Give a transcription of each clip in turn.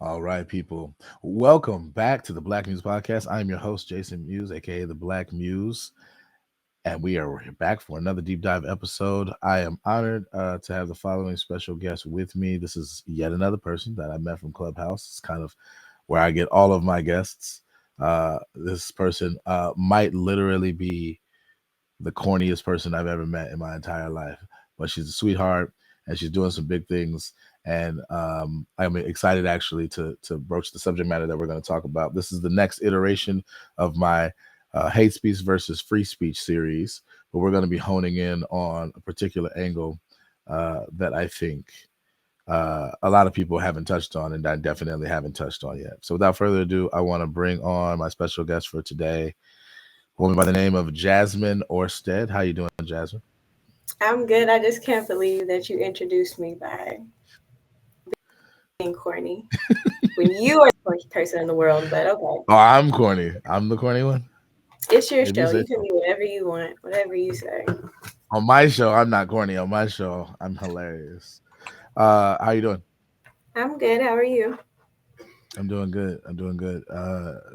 All right, people. Welcome back to the Black Muse Podcast. I'm your host, Jason Muse, aka the Black Muse, and we are back for another deep dive episode. I am honored to have the following special guest with me. This is yet another person that I met from Clubhouse. It's kind of where I get all of my guests. This person might literally be the corniest person I've ever met in my entire life. But she's a sweetheart and she's doing some big things. And I'm excited actually to broach the subject matter that we're going to talk about. This is the next iteration of my hate speech versus free speech series, but we're going to be honing in on a particular angle that I think a lot of people haven't touched on, and I definitely haven't touched on yet. So without further ado, I want to bring on my special guest for today, a woman by the name of Jasmine Orsted. How you doing, Jasmine? I'm good. I just can't believe that you introduced me by being corny when you are the corny person in the world, but okay. Oh, I'm corny. I'm the corny one. It's your If you show. say You can so. be whatever you want, whatever you say. On my show, I'm not corny. On my show, I'm hilarious. How you doing? I'm good. How are you? I'm doing good. I'm doing good.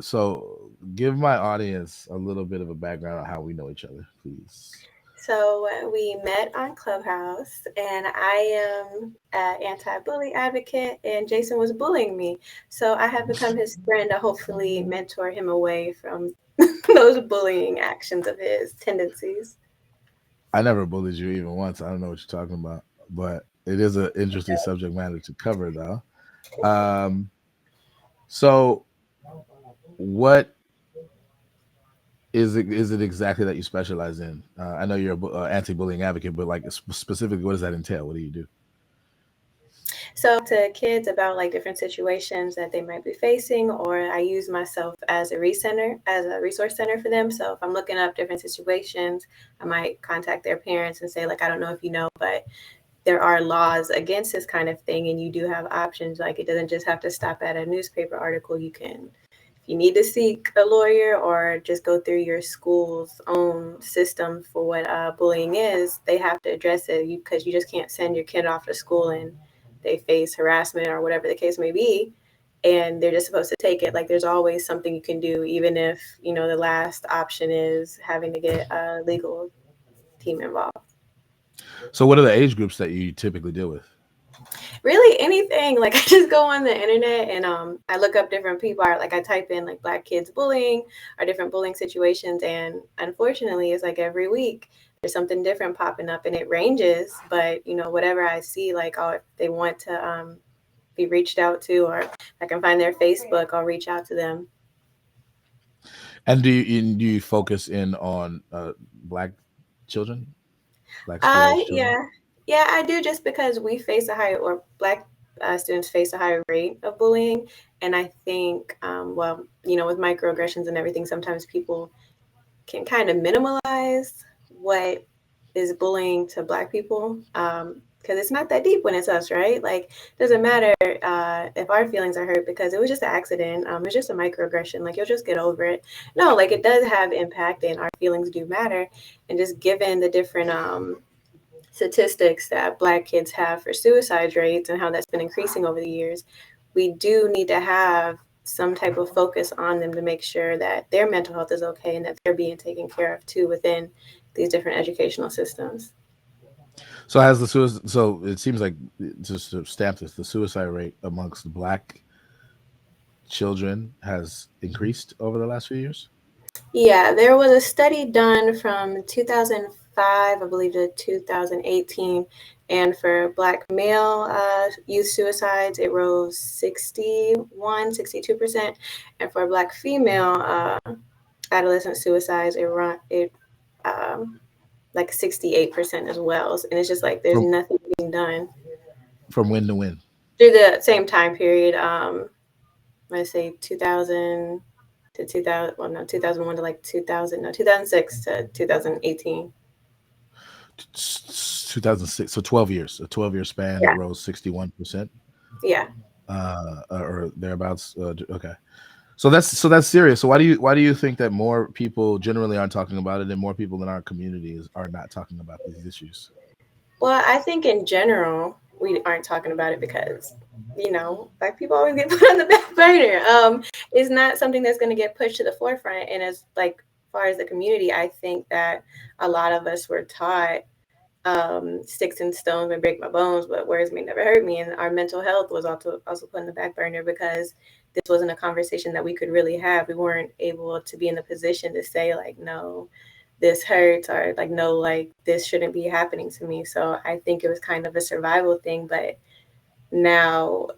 So give my audience a little bit of a background on how we know each other, please. So we met on Clubhouse, and I am an anti-bully advocate, and Jason was bullying me. So I have become his friend to hopefully mentor him away from those bullying actions of his tendencies. I never bullied you even once. I don't know what you're talking about, but it is an interesting subject matter to cover, though. Um, so what is it exactly that you specialize in? I know you're an anti-bullying advocate, but like specifically, what does that entail? What do you do? So to kids about like different situations that they might be facing, or I use myself as a resource center for them. So if I'm looking up different situations, I might contact their parents and say, like, I don't know if you know, but there are laws against this kind of thing, and you do have options. Like, it doesn't just have to stop at a newspaper article. You can, if you need to seek a lawyer or just go through your school's own system for what bullying is, they have to address it because you just can't send your kid off to school and they face harassment or whatever the case may be, and they're just supposed to take it. Like, there's always something you can do, even if the last option is having to get a legal team involved. So, what are the age groups that you typically deal with? Really anything. Like, I just go on the internet and I look up different people. Like, I type in like black kids bullying or different bullying situations, and unfortunately it's like every week there's something different popping up, and it ranges. But whatever I see, like, oh, if they want to be reached out to, or I can find their Facebook, I'll reach out to them. And do you focus in on black children, black school age children? Yeah, yeah, I do, just because we face a higher, or black students face a higher rate of bullying. And I think, well, with microaggressions and everything, sometimes people can kind of minimalize what is bullying to black people. Because it's not that deep when it's us, right? Like, it doesn't matter if our feelings are hurt because it was just an accident. It's just a microaggression. Like, you'll just get over it. No, like, it does have impact, and our feelings do matter. And just given the different statistics that black kids have for suicide rates and how that's been increasing over the years, we do need to have some type of focus on them to make sure that their mental health is okay and that they're being taken care of too within these different educational systems. So has the suicide? So it seems like, just to stamp this, the suicide rate amongst black children has increased over the last few years. Yeah, there was a study done from 2005, I believe, to 2018. And for Black male youth suicides, it rose 62%. And for Black female adolescent suicides, it like 68% as well. And it's just like there's From nothing being done when to when? through the same time period. Let's say 2000 to 2000, well, no, 2001 to like 2000, no, 2006 to 2018. 2006. So 12 years. A 12-year span. It Yeah. rose 61%, Yeah. or thereabouts. Okay. So that's serious. So why do you think that more people generally aren't talking about it, and more people in our communities are not talking about these issues? Well, I think in general, we aren't talking about it because, Black people always get put on the back burner. It's not something that's going to get pushed to the forefront. And as like far as the community, I think that a lot of us were taught sticks and stones may break my bones, but words may never hurt me. And our mental health was also put in the back burner because this wasn't a conversation that we could really have. We weren't able to be in the position to say like, no, this hurts, or like, no, like this shouldn't be happening to me. So I think it was kind of a survival thing. But now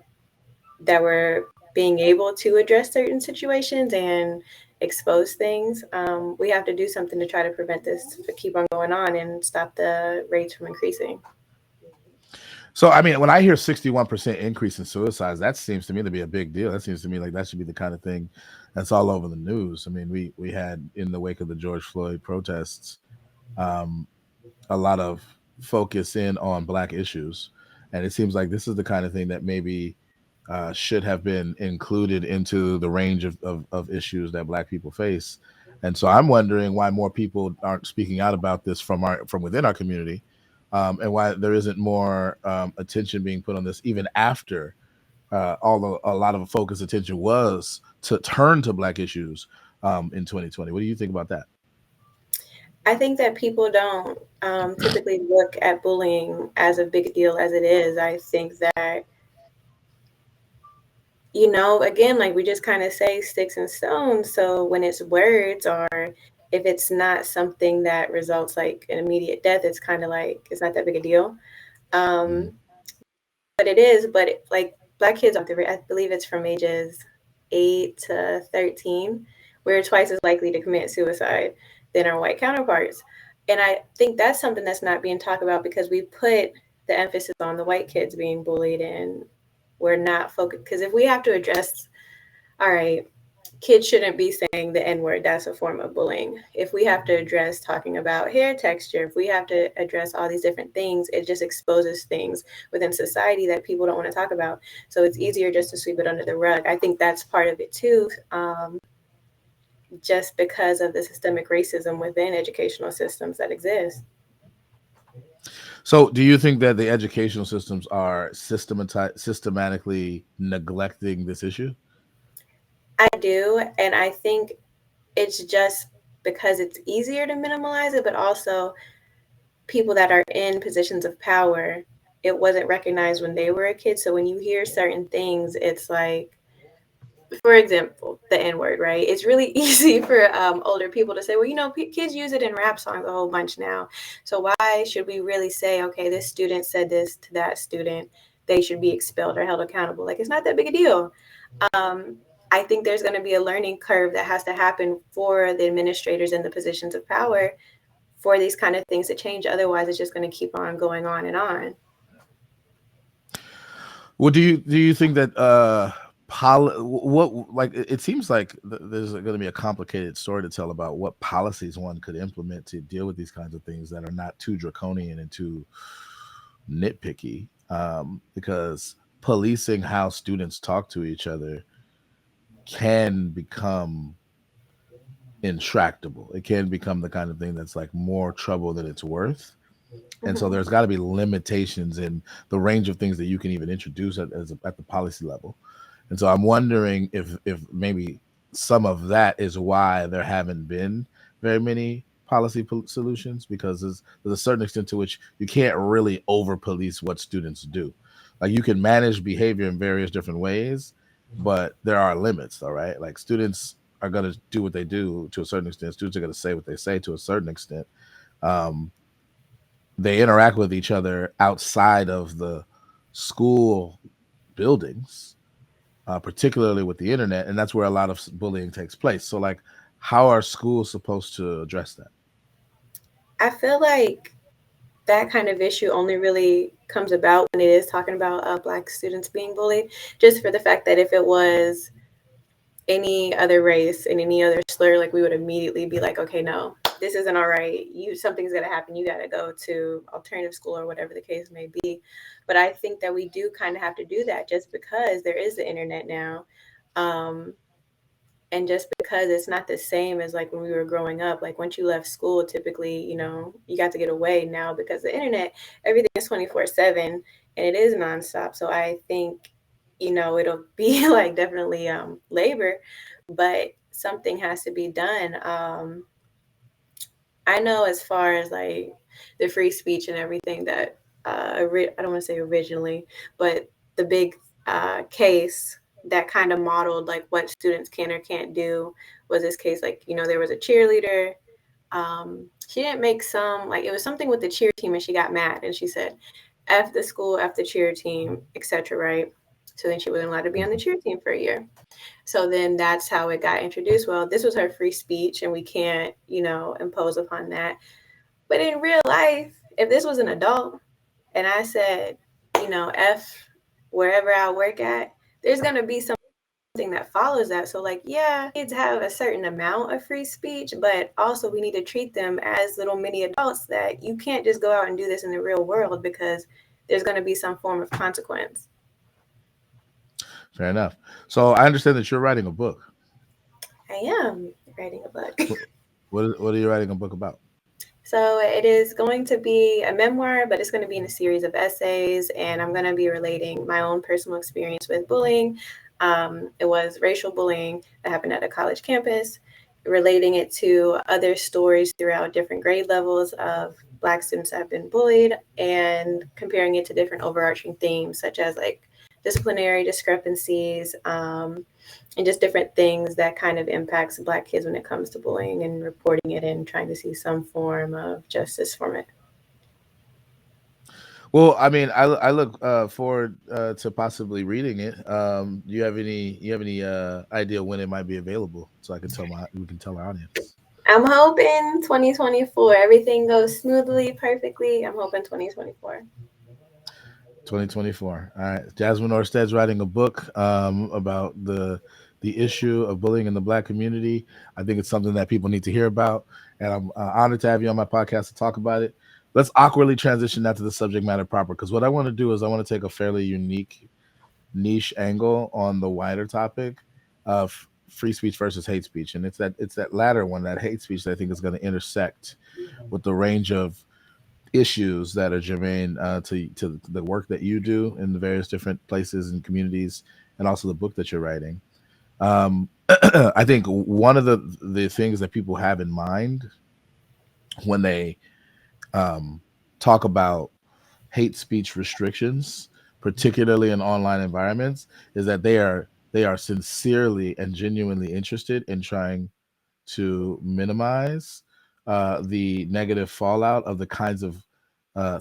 that we're being able to address certain situations and expose things, we have to do something to try to prevent this to keep on going on and stop the rates from increasing. So, I mean, when I hear 61% increase in suicides, that seems to me to be a big deal. That seems to me like that should be the kind of thing that's all over the news. I mean, we had in the wake of the George Floyd protests, um, a lot of focus in on Black issues, and it seems like this is the kind of thing that maybe should have been included into the range of issues that Black people face. And so I'm wondering why more people aren't speaking out about this from within our community, and why there isn't more attention being put on this even after a lot of focus attention was to turn to Black issues in 2020. What do you think about that? I think that people don't typically look at bullying as a big deal as it is. I think that, again, like we just kind of say sticks and stones. So when it's words, or if it's not something that results like an immediate death, it's kind of like it's not that big a deal. Mm. Um, but it is. But like Black kids, I believe it's from ages 8 to 13, we're twice as likely to commit suicide than our white counterparts. And I think that's something that's not being talked about because we put the emphasis on the white kids being bullied, and we're not focused. Because if we have to address, all right, kids shouldn't be saying the N word, that's a form of bullying. If we have to address talking about hair texture, if we have to address all these different things, it just exposes things within society that people don't want to talk about. So it's easier just to sweep it under the rug. I think that's part of it too, just because of the systemic racism within educational systems that exist. So, do you think that the educational systems are systematically neglecting this issue? I do, and I think it's just because it's easier to minimalize it, but also people that are in positions of power, it wasn't recognized when they were a kid. So when you hear certain things, it's like, for example, the N word, right? It's really easy for older people to say, well, kids use it in rap songs a whole bunch now. So why should we really say, okay, this student said this to that student, they should be expelled or held accountable? Like, it's not that big a deal. Um, I think there's going to be a learning curve that has to happen for the administrators in the positions of power for these kind of things to change. Otherwise, it's just going to keep on going on and on. Well, do you think that what like it seems like there's going to be a complicated story to tell about what policies one could implement to deal with these kinds of things that are not too draconian and too nitpicky, because policing how students talk to each other can become intractable. It can become the kind of thing that's like more trouble than it's worth. And so Mm-hmm. there's got to be limitations in the range of things that you can even introduce at the policy level. And so I'm wondering if maybe some of that is why there haven't been very many solutions, because there's a certain extent to which you can't really over police what students do. Like you can manage behavior in various different ways, but there are limits, all right? Like students are going to do what they do to a certain extent. Students are going to say what they say to a certain extent. Um, they interact with each other outside of the school buildings, particularly with the internet, and that's where a lot of bullying takes place. So, like, how are schools supposed to address that? I feel like that kind of issue only really comes about when it is talking about Black students being bullied, just for the fact that if it was any other race and any other slur, like we would immediately be like, okay, no, this isn't all right. Something's gonna happen. You gotta go to alternative school or whatever the case may be. But I think that we do kind of have to do that just because there is the internet now. Um, and just because it's not the same as like when we were growing up, like once you left school, typically, you got to get away. Now because the internet, everything is is 24/7 and it is nonstop. So I think, it'll be like definitely labor, but something has to be done. I know as far as like the free speech and everything that I don't want to say originally, but the big case that kind of modeled like what students can or can't do was this case. Like, there was a cheerleader. She didn't make some, like, it was something with the cheer team, and she got mad and she said, "F the school, F the cheer team, etc." Right? So then she wasn't allowed to be on the cheer team for a year. So then that's how it got introduced. Well, this was her free speech, and we can't, impose upon that. But in real life, if this was an adult and I said, F wherever I work at, there's going to be something that follows that. So, like, yeah, kids have a certain amount of free speech, but also we need to treat them as little mini adults that you can't just go out and do this in the real world because there's going to be some form of consequence. Fair enough. So I understand that you're writing a book. I am writing a book. What are you writing a book about? So it is going to be a memoir, but it's going to be in a series of essays, and I'm going to be relating my own personal experience with bullying. It was racial bullying that happened at a college campus, relating it to other stories throughout different grade levels of Black students that have been bullied, and comparing it to different overarching themes such as like disciplinary discrepancies, and just different things that kind of impacts Black kids when it comes to bullying, and reporting it and trying to see some form of justice from it. Well, I mean, I look forward to possibly reading it. Do you have any idea when it might be available so I can tell my we can tell our audience? I'm hoping 2024. Everything goes smoothly, perfectly. I'm hoping 2024. 2024. All right. Jasmine Orsted's writing a book about the issue of bullying in the Black community. I think it's something that people need to hear about, and I'm honored to have you on my podcast to talk about it. Let's awkwardly transition now to the subject matter proper, because what I want to do is I want to take a fairly unique niche angle on the wider topic of free speech versus hate speech, and it's that latter one, that hate speech, that I think is going to intersect with the range of issues that are germane to the work that you do in the various different places and communities, and also the book that you're writing. I think one of the things that people have in mind when they um, talk about hate speech restrictions, particularly in online environments, is that they are sincerely and genuinely interested in trying to minimize the negative fallout of the kinds of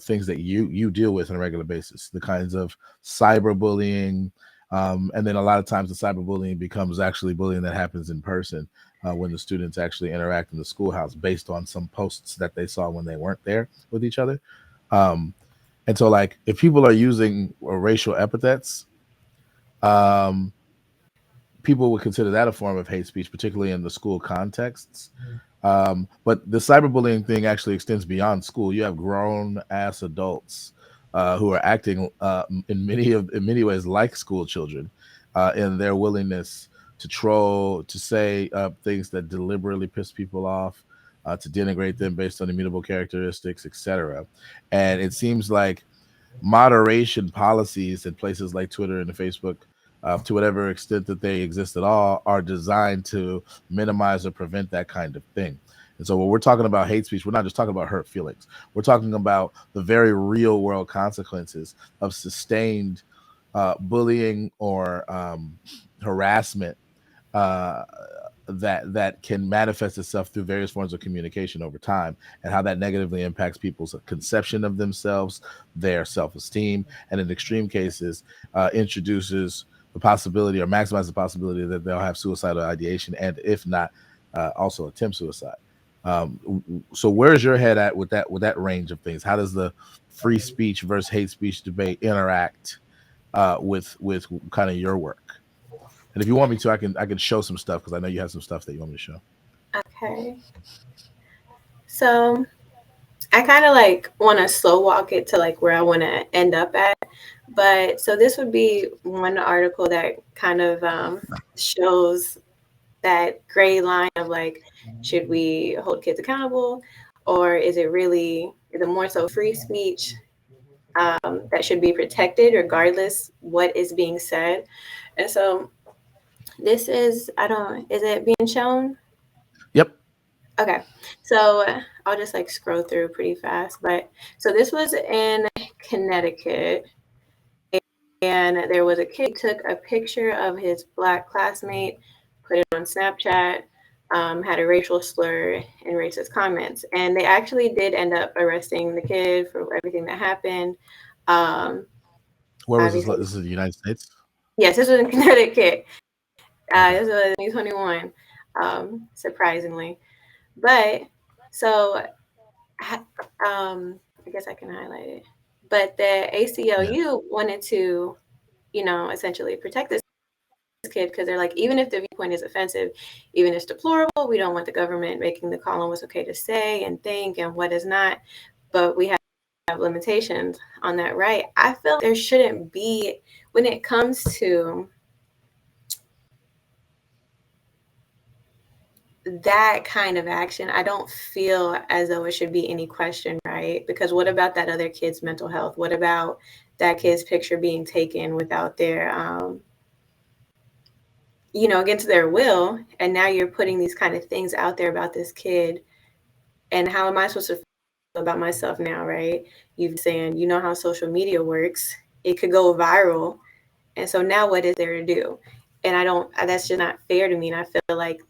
things that you deal with on a regular basis, the kinds of cyberbullying, and then a lot of times the cyberbullying becomes actually bullying that happens in person when the students actually interact in the schoolhouse based on some posts that they saw when they weren't there with each other. Um, and so, like, if people are using racial epithets, um, people would consider that a form of hate speech, particularly in the school contexts. But the cyberbullying thing actually extends beyond school. You have grown ass adults who are acting in many ways like school children in their willingness to troll, to say things that deliberately piss people off, to denigrate them based on immutable characteristics, etc. And it seems like moderation policies in places like Twitter and Facebook, to whatever extent that they exist at all, are designed to minimize or prevent that kind of thing. And so when we're talking about hate speech, we're not just talking about hurt feelings. We're talking about the very real world consequences of sustained bullying or harassment uh, that can manifest itself through various forms of communication over time, and how that negatively impacts people's conception of themselves, their self-esteem, and in extreme cases introduces the possibility or maximize the possibility that they'll have suicidal ideation, and if not, also attempt suicide. So where's your head at with that range of things? How does the free speech versus hate speech debate interact with kind of your work? And if you want me to, I can show some stuff, because I know you have some stuff that you want me to show. Okay. So I kind of like want to slow walk it to like where I want to end up at. But so this would be one article that kind of shows that gray line of like, should we hold kids accountable, or is it more so free speech? that should be protected regardless what is being said. And so this is, I don't, is it being shown? Yep. Okay, so I'll just like scroll through pretty fast. But so this was in Connecticut, and there was a kid who took a picture of his black classmate, put it on Snapchat, had a racial slur and racist comments, and they actually did end up arresting the kid for everything that happened. Um, Where was this? Obviously, This is the United States. yes, this was in Connecticut. Okay. This was 2021, surprisingly. But so I guess I can highlight it. But the Yeah. ACLU wanted to, essentially protect this kid because they're like, even if the viewpoint is offensive, even if it's deplorable, we don't want the government making the call on what's okay to say and think and what is not. But we have limitations on that right. I feel like there shouldn't be, when it comes to that kind of action, I don't feel as though it should be any question, right? Because what about that other kid's mental health? What about that kid's picture being taken without their, against their will? And now you're putting these kind of things out there about this kid. And how am I supposed to feel about myself now, right? You've saying, how social media works. It could go viral. And so now what is there to do? And that's just not fair to me. And I feel like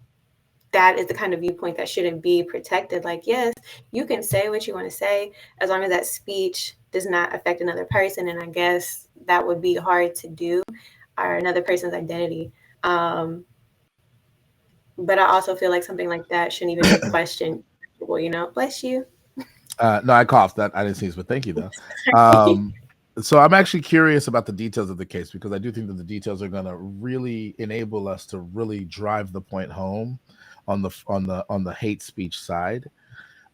that is the kind of viewpoint that shouldn't be protected. Like, yes, you can say what you want to say as long as that speech does not affect another person. And I guess that would be hard to do, or another person's identity. But I also feel like something like that shouldn't even be questioned. Well, bless you. No, I coughed. That I didn't sneeze, but thank you though. So I'm actually curious about the details of the case because I do think that the details are going to really enable us to really drive the point home on the hate speech side.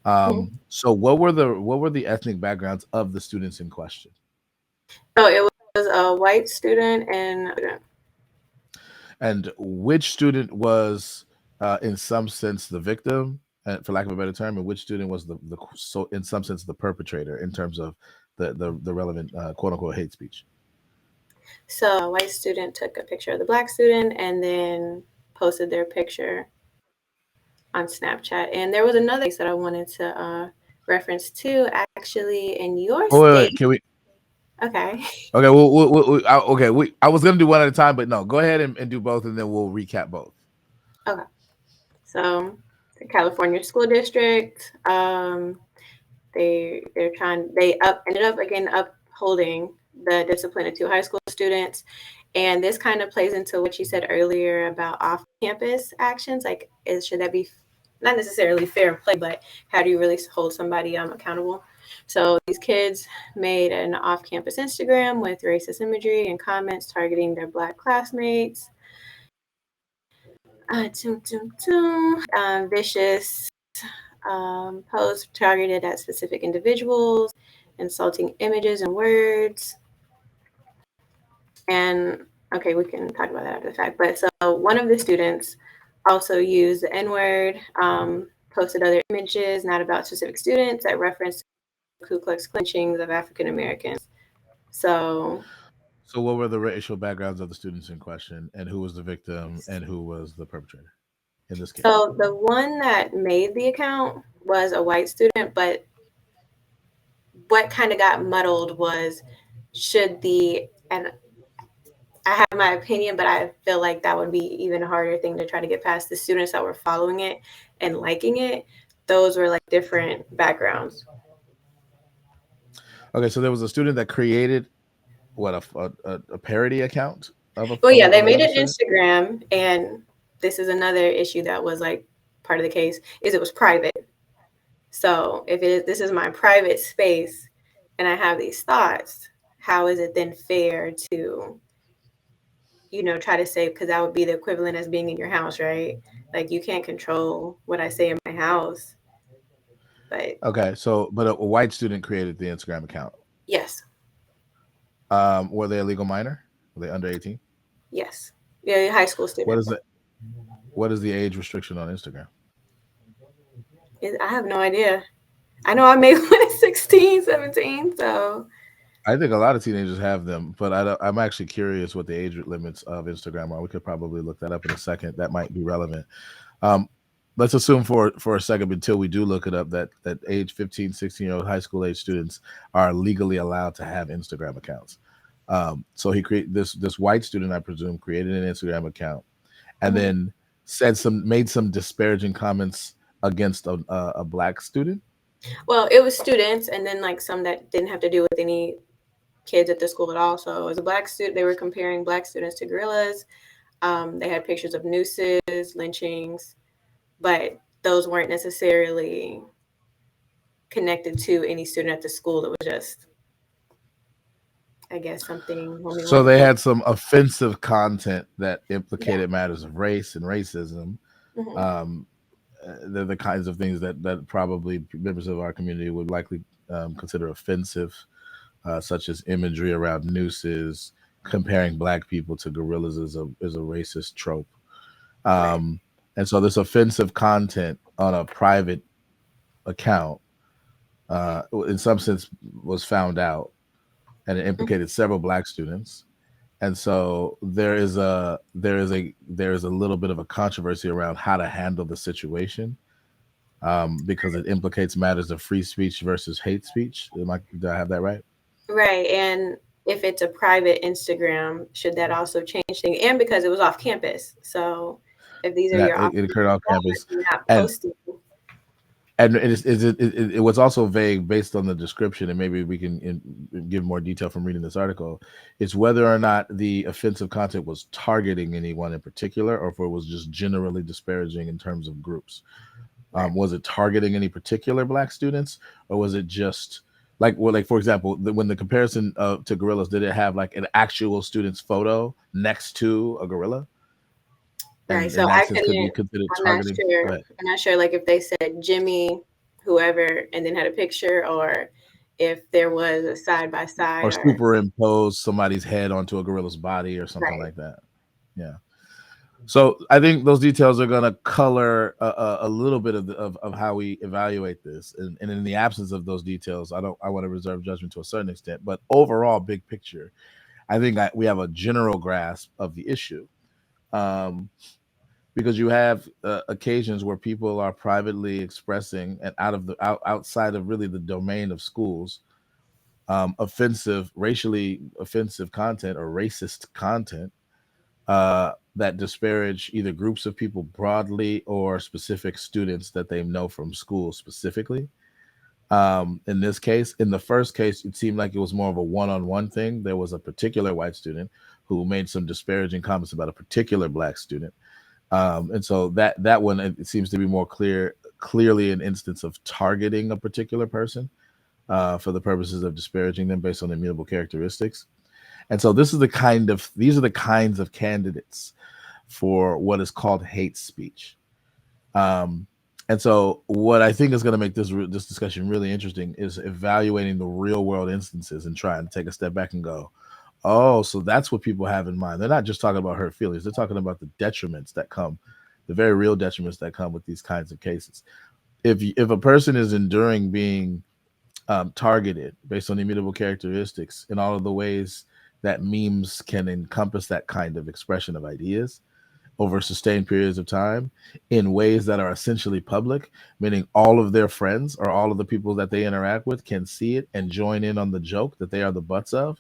So what were the ethnic backgrounds of the students in question? So it was a white student and And which student was, in some sense, the victim, and for lack of a better term, and which student was the so in some sense the perpetrator in terms of the relevant quote unquote hate speech? so a white student took a picture of the black student and then posted their picture on Snapchat. And there was another case that I wanted to reference too, actually, in your Oh, wait, state. can we? Okay. Okay, okay. I was gonna do one at a time, but no, go ahead and do both, and then we'll recap both. Okay. So the California school district, they ended up again upholding the discipline of two high school students. And this kind of plays into what you said earlier about off-campus actions. Like, should that be not necessarily fair play, but how do you really hold somebody accountable? So these kids made an off-campus Instagram with racist imagery and comments targeting their black classmates. Vicious posts targeted at specific individuals, insulting images and words. And okay, we can talk about that after the fact. But so one of the students also used the N word, posted other images, not about specific students, that referenced Ku Klux lynchings of African Americans. So, So what were the racial backgrounds of the students in question, and who was the victim, and who was the perpetrator in this case? so the one that made the account was a white student, but what kind of got muddled was should the and I have my opinion, but I feel like that would be even a harder thing to try to get past. The students that were following it and liking it, those were like different backgrounds. Okay, so there was a student that created what a parody account of Well, yeah, they made another an student. Instagram, and this is another issue that was like part of the case is it was private. So if it is, this is my private space, and I have these thoughts, how is it then fair to try to say, because that would be the equivalent as being in your house, right? Like you can't control what I say in my house, but Okay, so but a white student created the Instagram account. yes, Were they a legal minor? Were they under 18? yes, yeah, high school What student. is the what is the age restriction on Instagram? I have no idea. I know I made one at 16, 17, so I think a lot of teenagers have them, but I'm actually curious what the age limits of Instagram are. We could probably look that up in a second. That might be relevant. Um, let's assume for a second until we do look it up that age 15, 16-year-old high school age students are legally allowed to have Instagram accounts. So he create this white student, I presume, created an Instagram account and Mhm. then made some disparaging comments against a black student. Well, it was students, and then like some that didn't have to do with any kids at the school at all. So as a black student, they were comparing black students to gorillas. They had pictures of nooses, lynchings, but those weren't necessarily connected to any student at the school. It was just, I guess, something when we So went they through. had some offensive content that Yeah. implicated matters of race and racism. Hmm. Um, they're the kinds of things that probably members of our community would likely consider offensive, such as imagery around nooses, comparing black people to gorillas is a racist trope. Right. Um, and so this offensive content on a private account, in some sense, was found out, and it Mhm. implicated several black students. And so there is a little bit of a controversy around how to handle the situation, because it implicates matters of free speech versus hate speech. Do I have that right? Right. And if it's a private Instagram, should that also change things? And because it was off campus. So if these are That your it officers, occurred off campus, you're not and posting. it was also vague based on the description, and maybe we can give more detail from reading this article. It's whether or not the offensive content was targeting anyone in particular, or if it was just generally disparaging in terms of groups. Right. Was it targeting any particular black students, or was it just like for example, when the comparison to gorillas, did it have like an actual student's photo next to a gorilla, Right. and So in that I sense could be couldn't, considered I'm not targeting? sure. Go ahead. I'm not sure like if they said Jimmy, whoever, and then had a picture, or if there was a side by side Or or superimpose somebody's head onto a gorilla's body or something right. like that. Yeah. So I think those details are going to color a little bit of how we evaluate this, and in the absence of those details, I want to reserve judgment to a certain extent. But overall, big picture, I think we have a general grasp of the issue, um, because you have occasions where people are privately expressing and outside of really the domain of schools, racially offensive content or racist content, that disparage either groups of people broadly or specific students that they know from school specifically. In this case, in the first case, it seemed like it was more of a one-on-one thing. There was a particular white student who made some disparaging comments about a particular black student, and so that one, it seems to be more clearly an instance of targeting a particular person, for the purposes of disparaging them based on immutable characteristics. And so these are the kinds of candidates for what is called hate speech. Um, and so, what I think is going to make this discussion really interesting is evaluating the real world instances and trying to take a step back and go, oh, so that's what people have in mind. They're not just talking about hurt feelings; they're talking about the detriments that come, the very real detriments that come with these kinds of cases. If a person is enduring being targeted based on immutable characteristics in all of the ways that memes can encompass that kind of expression of ideas over sustained periods of time in ways that are essentially public, meaning all of their friends or all of the people that they interact with can see it and join in on the joke that they are the butts of.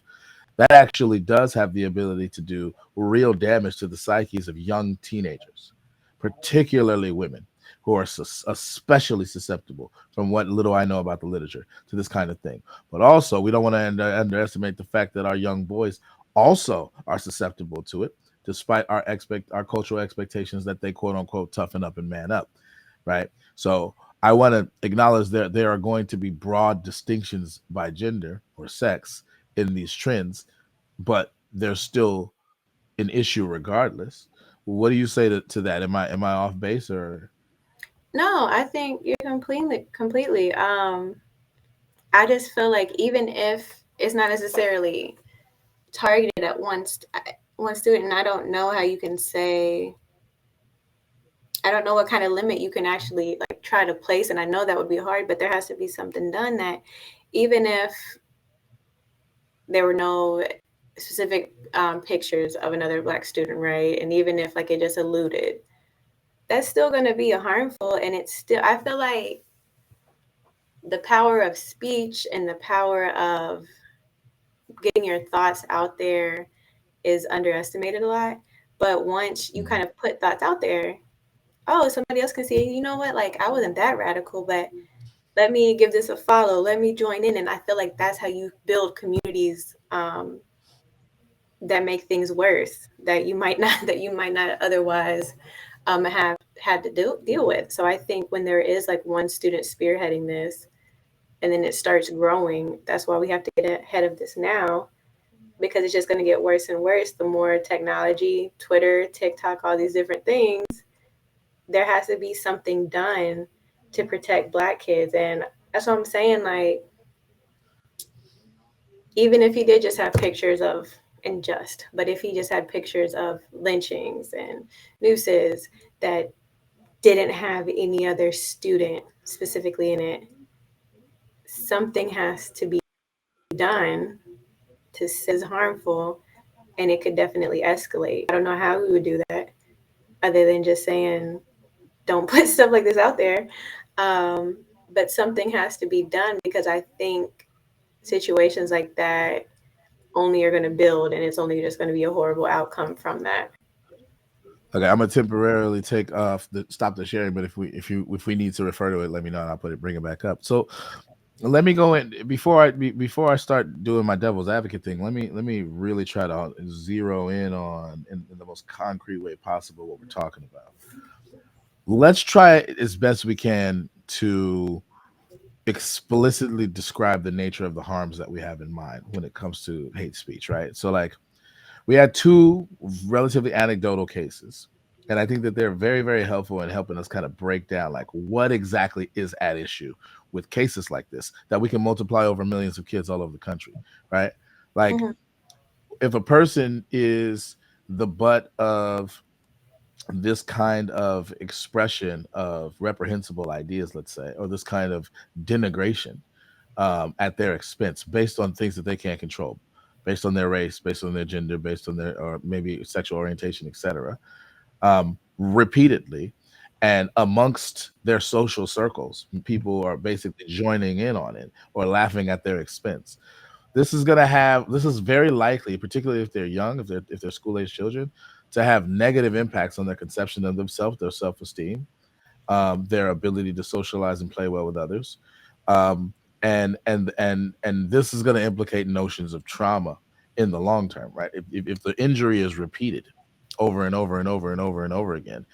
That actually does have the ability to do real damage to the psyches of young teenagers, particularly women who are especially susceptible, from what little I know about the literature, to this kind of thing. But also, we don't want to underestimate the fact that our young boys also are susceptible to it, despite our cultural expectations that they quote unquote toughen up and man up, right? So I want to acknowledge that there are going to be broad distinctions by gender or sex in these trends, but there's still an issue regardless. What do you say to that? Am I off base or? No, I think you're completely. I just feel like even if it's not necessarily targeted at one student, and I don't know how you can say, I don't know what kind of limit you can actually like try to place, and I know that would be hard, but there has to be something done that even if there were no specific pictures of another Black student, right? And even if like it just alluded, that's still going to be harmful. And it's still, I feel like the power of speech and the power of getting your thoughts out there is underestimated a lot. But once you kind Mhm. of put thoughts out there, oh, somebody else can see, you know what, like I wasn't that radical, but let me give this a follow, let me join in. And I feel like that's how you build communities that make things worse, that you might not that you might not otherwise have had to deal with. So I think when there is like one student spearheading this and then it starts growing, that's why we have to get ahead of this now, because it's just going to get worse and worse the more technology, Twitter, TikTok, all these different things. There has to be something done to protect Black kids. And that's what I'm saying, like, even if he did just have pictures of, and just, but if he just had pictures of lynchings and nooses that didn't have any other student specifically in it, something has to be done to is harmful, and it could definitely escalate. I don't know how we would do that other than just saying don't put stuff like this out there. um, but something has to be done, because I think situations like that only are going to build, and it's only just going to be a horrible outcome from that. Okay, I'm gonna temporarily take off the stop the sharing, but if we need to refer to it, let me know and I'll put it bring it back up. So let me go in before I start doing my devil's advocate thing. Let me really try to zero in on in the most concrete way possible what we're talking about. Let's try as best we can to explicitly describe the nature of the harms that we have in mind when it comes to hate speech, right? So like we had two relatively anecdotal cases, and I think that they're very, very helpful in helping us kind of break down like what exactly is at issue with cases like this that we can multiply over millions of kids all over the country, right? Like Mm-hmm. if a person is the butt of this kind of expression of reprehensible ideas, let's say, or this kind of denigration at their expense based on things that they can't control, based on their race, based on their gender, based on their or maybe sexual orientation, etc. Repeatedly, and amongst their social circles, people are basically joining in on it or laughing at their expense. This is very likely, particularly if they're young, if they're school age children, to have negative impacts on their conception of themselves, their self esteem, their ability to socialize and play well with others, um, and this is going to implicate notions of trauma in the long term, right? If the injury is repeated over and over and over and over and over again,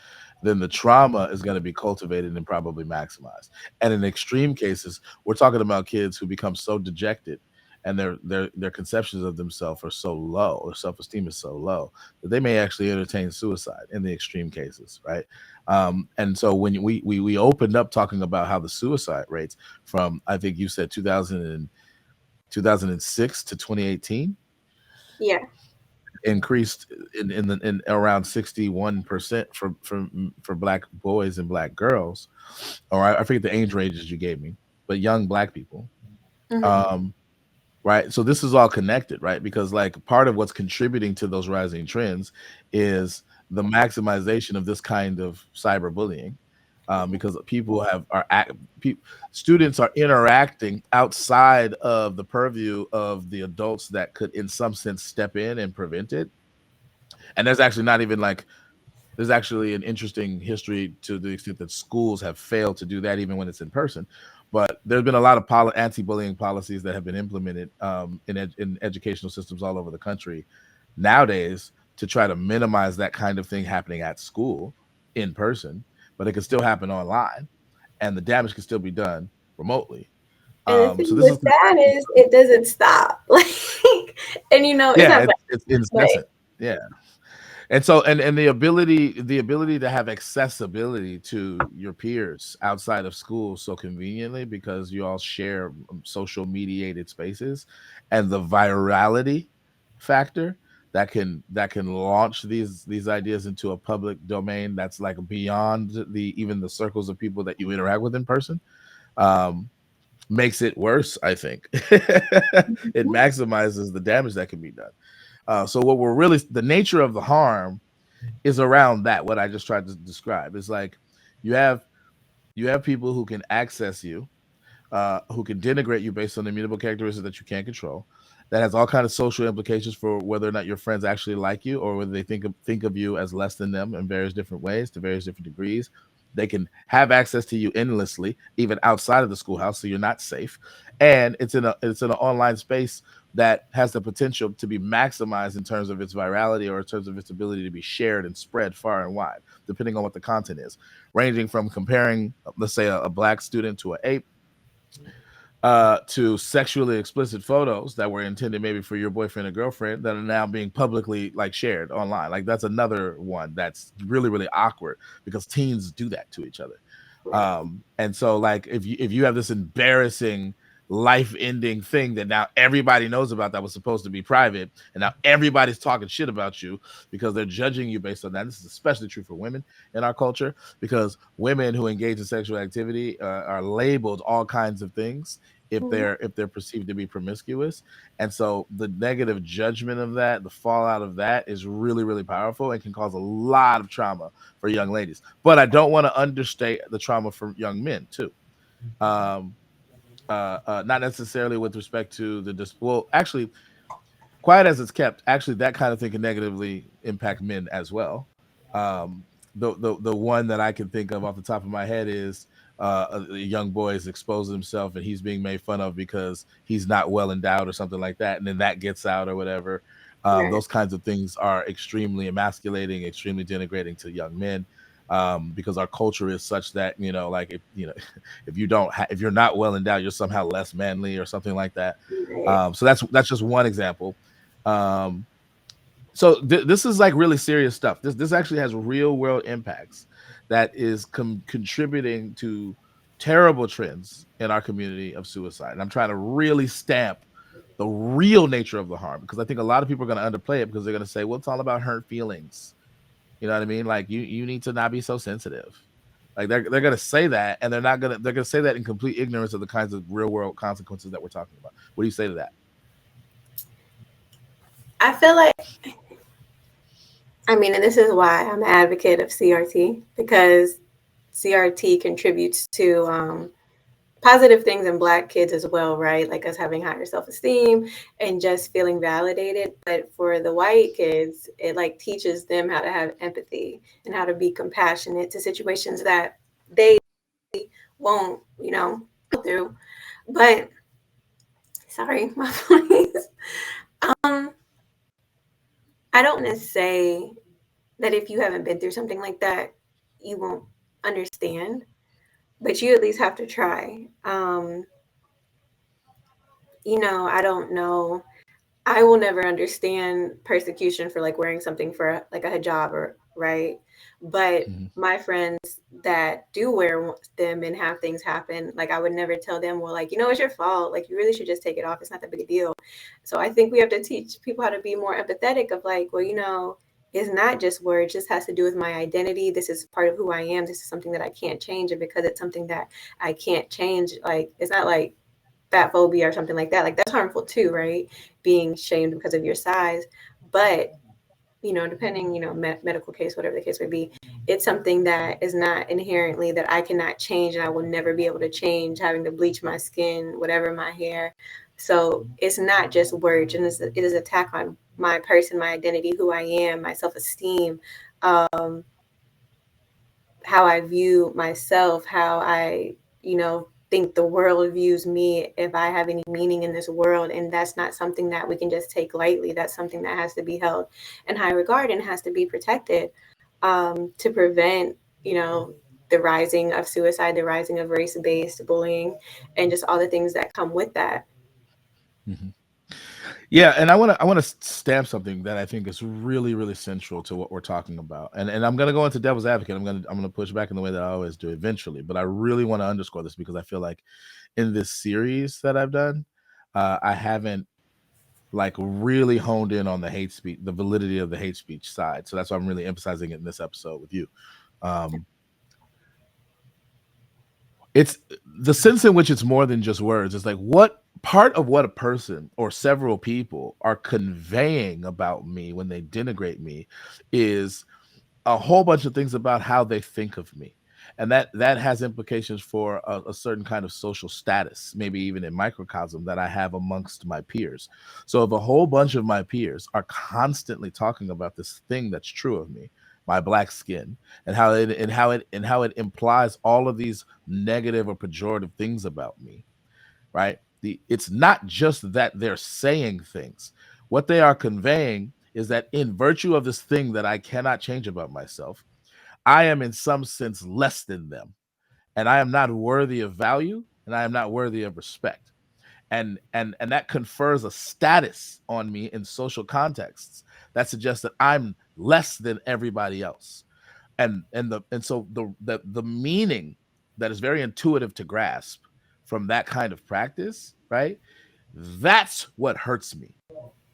then the trauma is going to be cultivated and probably maximized. And in extreme cases, we're talking about kids who become so dejected and their conceptions of themselves are so low, or self-esteem is so low, that they may actually entertain suicide in the extreme cases, right? And so when we opened up talking about how the suicide rates from, I think you said 2006 to 2018 Yeah. increased in around 61% for black boys and black girls, or I forget the age ranges you gave me, but young black people. Mm-hmm. Um, right, so this is all connected, right? Because like part of what's contributing to those rising trends is the maximization of this kind of cyberbullying, because people students are interacting outside of the purview of the adults that could in some sense step in and prevent it. And there's actually not even like there's actually an interesting history to the extent that schools have failed to do that even when it's in person. But there's been a lot of anti-bullying policies that have been implemented in educational systems all over the country nowadays to try to minimize that kind of thing happening at school in person, but it can still happen online, and the damage can still be done remotely. And the thing So this with is that is it doesn't stop. Like, and you know, it's yeah, not bad, it's but incessant. Yeah. And so and the ability to have accessibility to your peers outside of school so conveniently because you all share social mediated spaces, and the virality factor that can launch these ideas into a public domain that's like beyond the even the circles of people that you interact with in person. um makes it worse. I think it Mhm. maximizes the damage that can be done. So what we're really the nature of the harm is around that. What I just tried to describe is like you have people who can access you, who can denigrate you based on immutable characteristics that you can't control. That has all kind of social implications for whether or not your friends actually like you, or whether they think of you as less than them in various different ways, to various different degrees. They can have access to you endlessly, even outside of the schoolhouse, so you're not safe. And it's in an online space that has the potential to be maximized in terms of its virality or in terms of its ability to be shared and spread far and wide, depending on what the content is, ranging from comparing, let's say, a black student to an ape, to sexually explicit photos that were intended maybe for your boyfriend or girlfriend that are now being publicly like shared online. Like that's another one that's really really awkward because teens do that to each other. Right. And so like if you have this embarrassing life ending thing that now everybody knows about that was supposed to be private, and now everybody's talking shit about you because they're judging you based on that. This is especially true for women in our culture, because women who engage in sexual activity are labeled all kinds of things Mhm. if they're perceived to be promiscuous. And so the negative judgment of that, the fallout of that, is really really powerful and can cause a lot of trauma for young ladies. But I don't want to understate the trauma for young men too. um Not necessarily with respect to well, actually, quiet as it's kept, actually that kind of thing can negatively impact men as well. The one that I can think of off the top of my head is a young boy is exposing himself and he's being made fun of because he's not well endowed or something like that, and then that gets out or whatever. Right. Those kinds of things are extremely emasculating, extremely denigrating to young men, because our culture is such that, like, if if if you're not well endowed, you're somehow less manly or something like that. Right. So that's just one example. um, so this is like really serious stuff. This actually has real world impacts that is contributing to terrible trends in our community of suicide. And I'm trying to really stamp the real nature of the harm, because I think a lot of people are going to underplay it because they're going to say, well, it's all about hurt feelings. You know what I mean? Like you need to not be so sensitive. Like they're going to say that, and they're going to say that in complete ignorance of the kinds of real world consequences that we're talking about. What do you say to that? I feel like, I mean, and this is why I'm an advocate of CRT, because CRT contributes to positive things in Black kids as well, right? Like us having higher self-esteem and just feeling validated. But for the white kids, it like teaches them how to have empathy and how to be compassionate to situations that they won't, go through. But sorry, my voice. Um, I don't want to say that if you haven't been through something like that, you won't understand, but you at least have to try. I don't know. I will never understand persecution for like wearing something for like a hijab, or right. But Mm-hmm. my friends that do wear them and have things happen, like I would never tell them, well, like, it's your fault. Like, you really should just take it off. It's not that big a deal. So I think we have to teach people how to be more empathetic of like, well, it's not just words, it just has to do with my identity. This is part of who I am. This is something that I can't change. And because it's something that I can't change, like, it's not like fat phobia or something like that. Like, that's harmful too, right? Being shamed because of your size. But, depending, medical case, whatever the case may be, it's something that is not inherently that I cannot change and I will never be able to change, having to bleach my skin, whatever, my hair. So it's not just words, and it is attack on my person, my identity, who I am, my self-esteem, um, how I view myself, how I, think the world views me, if I have any meaning in this world. And that's not something that we can just take lightly. That's something that has to be held in high regard and has to be protected, to prevent, the rising of suicide, the rising of race-based bullying, and just all the things that come with that. Mm-hmm. Yeah, and I want to stamp something that I think is really really central to what we're talking about. And I'm going to go into devil's advocate. I'm going to push back in the way that I always do eventually, but I really want to underscore this because I feel like in this series that I've done, I haven't like really honed in on the hate speech, the validity of the hate speech side. So that's why I'm really emphasizing it in this episode with you. Um it's the sense in which it's more than just words. It's like what part of what a person or several people are conveying about me when they denigrate me is a whole bunch of things about how they think of me, and that has implications for a certain kind of social status, maybe even in microcosm that I have amongst my peers. So if a whole bunch of my peers are constantly talking about this thing that's true of me, my black skin, and how it implies all of these negative or pejorative things about me, right? It's not just that they're saying things. What they are conveying is that in virtue of this thing that I cannot change about myself, I am in some sense less than them, and I am not worthy of value, and I am not worthy of respect. And that confers a status on me in social contexts that suggests that I'm less than everybody else. And so the meaning that is very intuitive to grasp from that kind of practice, right? That's what hurts me.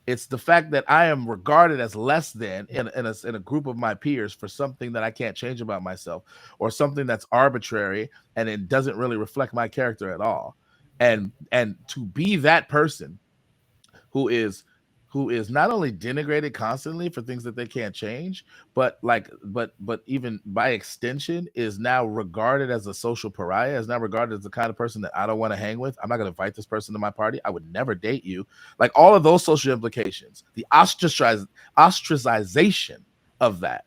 It's the fact that I am regarded as less than in a group of my peers for something that I can't change about myself, or something that's arbitrary and it doesn't really reflect my character at all. And to be that person who is who is not only denigrated constantly for things that they can't change, but even by extension is now regarded as a social pariah, is now regarded as the kind of person that I don't want to hang with. I'm not going to invite this person to my party. I would never date you. Like all of those social implications, the ostracization of that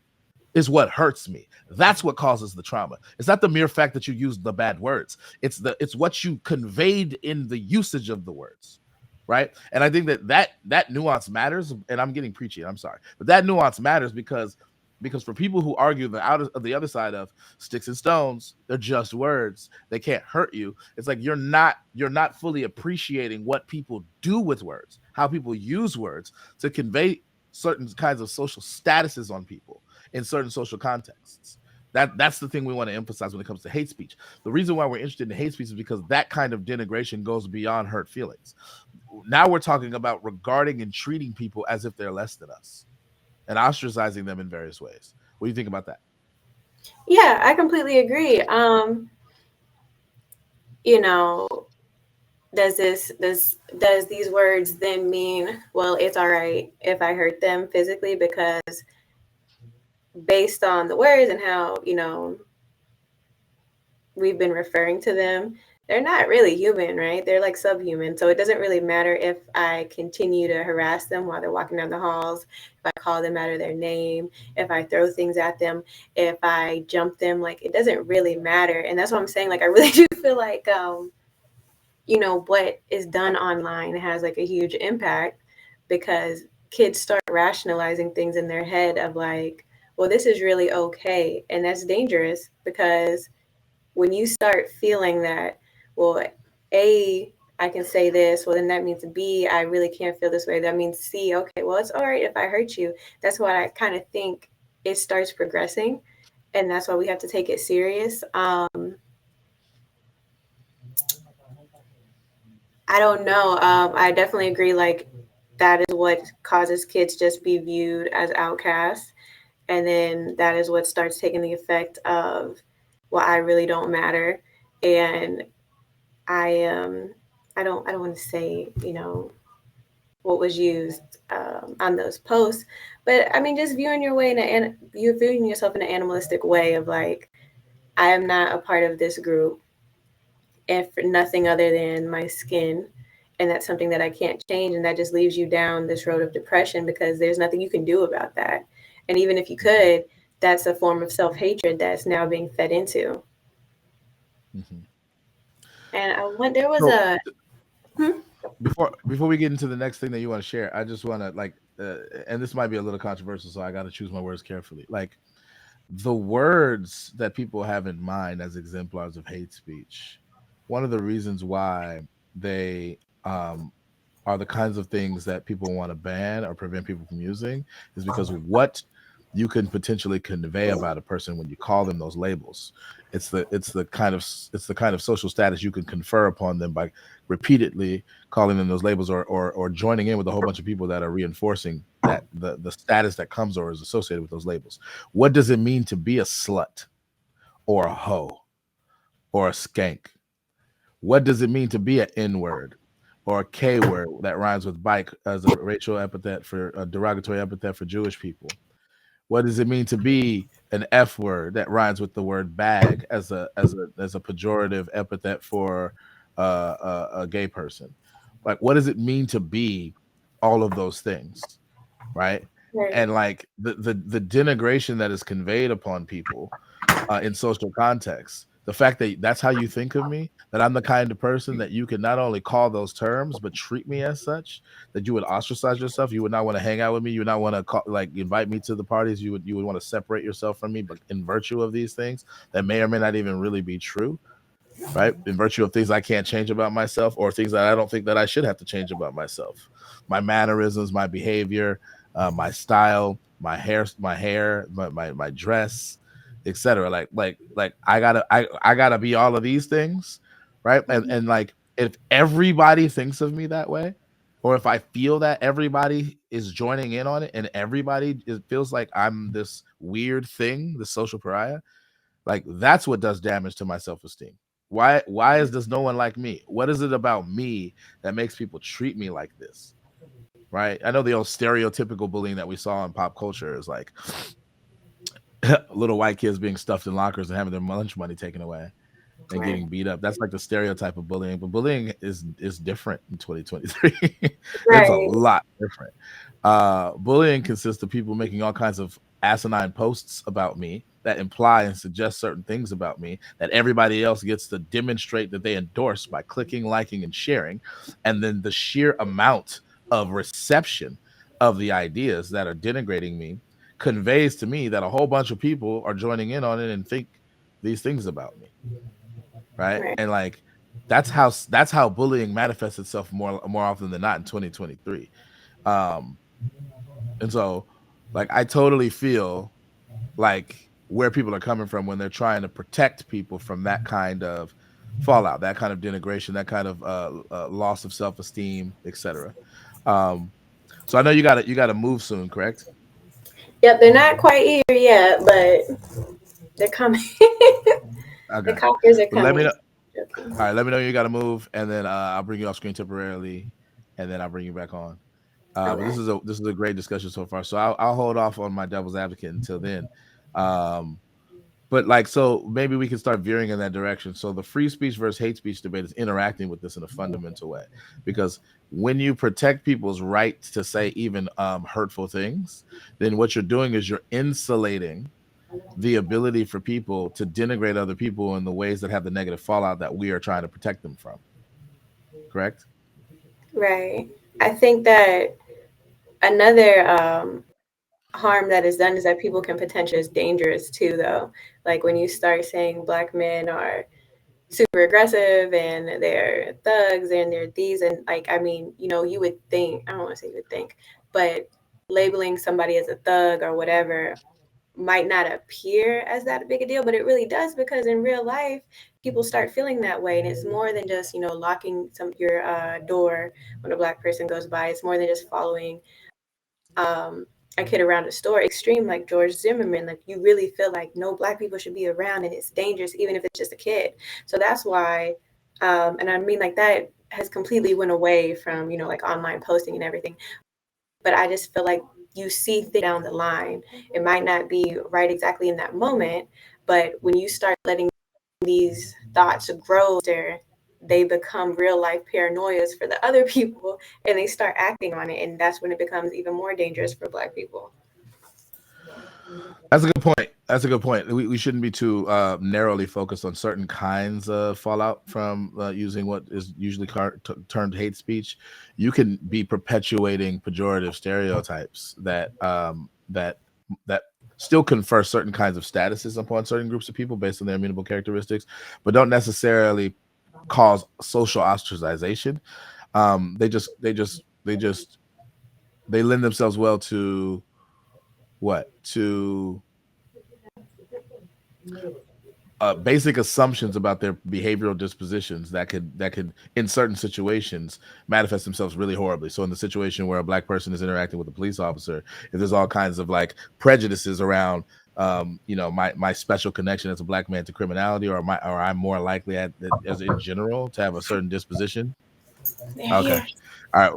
is what hurts me. That's what causes the trauma. It's not the mere fact that you used the bad words. It's what you conveyed in the usage of the words, right? And I think that nuance matters. And I'm getting preachy. I'm sorry, but that nuance matters because for people who argue the other side of sticks and stones, they're just words. They can't hurt you. It's like you're not fully appreciating what people do with words, how people use words to convey certain kinds of social statuses on people in certain social contexts. That's the thing we want to emphasize when it comes to hate speech. The reason why we're interested in hate speech is because that kind of denigration goes beyond hurt feelings. Now we're talking about regarding and treating people as if they're less than us and ostracizing them in various ways. What do you think about that? Yeah, I completely agree. You know, does these words then mean, well, it's all right if I hurt them physically, because based on the words and how, we've been referring to them, they're not really human, right? They're like subhuman. So it doesn't really matter if I continue to harass them while they're walking down the halls, if I call them out of their name, if I throw things at them, if I jump them, like it doesn't really matter. And that's what I'm saying. Like I really do feel like what is done online has like a huge impact, because kids start rationalizing things in their head of like, well, this is really okay. And that's dangerous, because when you start feeling that, well, A, I can say this, well, then that means B, I really can't feel this way. That means C, okay, well, it's all right if I hurt you. That's what I kind of think it starts progressing. And that's why we have to take it serious. I don't know. I definitely agree. Like, that is what causes kids just be viewed as outcasts. And then that is what starts taking the effect of, well, I really don't matter. And I don't want to say what was used on those posts, but I mean just viewing your way you're viewing yourself in an animalistic way of like, I am not a part of this group, and for nothing other than my skin, and that's something that I can't change, and that just leaves you down this road of depression, because there's nothing you can do about that. And even if you could, that's a form of self-hatred that's now being fed into. Mm-hmm. And I went there was So a hmm? before we get into the next thing that you want to share, I just want to and this might be a little controversial, so I got to choose my words carefully. Like the words that people have in mind as exemplars of hate speech, one of the reasons why they are the kinds of things that people want to ban or prevent people from using is because what you can potentially convey about a person when you call them those labels. It's the kind of social status you can confer upon them by repeatedly calling them those labels, or joining in with a whole bunch of people that are reinforcing that the status that comes or is associated with those labels. What does it mean to be a slut or a hoe? or a skank? What does it mean to be an N word or a K word that rhymes with bike as a racial epithet for a derogatory epithet for Jewish people? What does it mean to be an F word that rhymes with the word bag as a pejorative epithet for a gay person? Like, what does it mean to be all of those things, right? Right. And like the denigration that is conveyed upon people in social context. The fact that that's how you think of me, that I'm the kind of person that you can not only call those terms, but treat me as such, that you would ostracize yourself. You would not want to hang out with me. You would not want to like invite me to the parties. You would want to separate yourself from me, but in virtue of these things that may or may not even really be true, right? In virtue of things I can't change about myself or things that I don't think that I should have to change about myself. My mannerisms, my behavior, my style, my dress, etc. Like I gotta be all of these things, right? And like if everybody thinks of me that way, or if I feel that everybody is joining in on it and everybody it feels like I'm this weird thing, the social pariah, like that's what does damage to my self-esteem. Why is does no one like me? What is it about me that makes people treat me like this? Right? I know the old stereotypical bullying that we saw in pop culture is like little white kids being stuffed in lockers and having their lunch money taken away and Right. getting beat up. That's like the stereotype of bullying, but bullying is different in 2023. It's a Right. lot different. Bullying consists of people making all kinds of asinine posts about me that imply and suggest certain things about me that everybody else gets to demonstrate that they endorse by clicking, liking, and sharing. And then the sheer amount of reception of the ideas that are denigrating me conveys to me that a whole bunch of people are joining in on it and think these things about me, right? Right. And like that's how bullying manifests itself more often than not in 2023. Um, and so, like, I totally feel like where people are coming from when they're trying to protect people from that kind of fallout, that kind of denigration, that kind of loss of self-esteem, etc. Um, so I know you got to move soon, correct? Yep, they're not quite here yet, but they're coming. The Okay. coppers are Well, let me coming. know. Joking. All right, let me know you got to move, and then I'll bring you off screen temporarily, and then I'll bring you back on. But Okay. this is a great discussion so far. So I'll hold off on my devil's advocate until then. Um, but like, so maybe we can start veering in that direction. So the free speech versus hate speech debate is interacting with this in a fundamental way, because when you protect people's right to say even hurtful things, then what you're doing is you're insulating the ability for people to denigrate other people in the ways that have the negative fallout that we are trying to protect them from. Correct? Right. I think that another harm that is done is that people can potentially is dangerous too, though. Like when you start saying black men are super aggressive and they're thugs and they're these and like I mean, you would think I don't want to say you would think, but labeling somebody as a thug or whatever might not appear as that big a deal, but it really does because in real life, people start feeling that way, and it's more than just locking your door when a black person goes by. It's more than just following a kid around a store. Extreme like George Zimmerman, like you really feel like no black people should be around, and it's dangerous even if it's just a kid. So that's why, and I mean like that has completely went away from like online posting and everything. But I just feel like you see things down the line. It might not be right exactly in that moment, but when you start letting these thoughts grow, they become real life paranoias for the other people and they start acting on it. And that's when it becomes even more dangerous for black people. That's a good point. That's a good point. We shouldn't be too narrowly focused on certain kinds of fallout from using what is usually termed hate speech. You can be perpetuating pejorative stereotypes that still confer certain kinds of statuses upon certain groups of people based on their immutable characteristics, but don't necessarily cause social ostracization. They lend themselves well to what to basic assumptions about their behavioral dispositions that could in certain situations manifest themselves really horribly. So in the situation where a black person is interacting with a police officer, if there's all kinds of like prejudices around my special connection as a black man to criminality, or I'm more likely as in general to have a certain disposition? They're Okay, here. all right.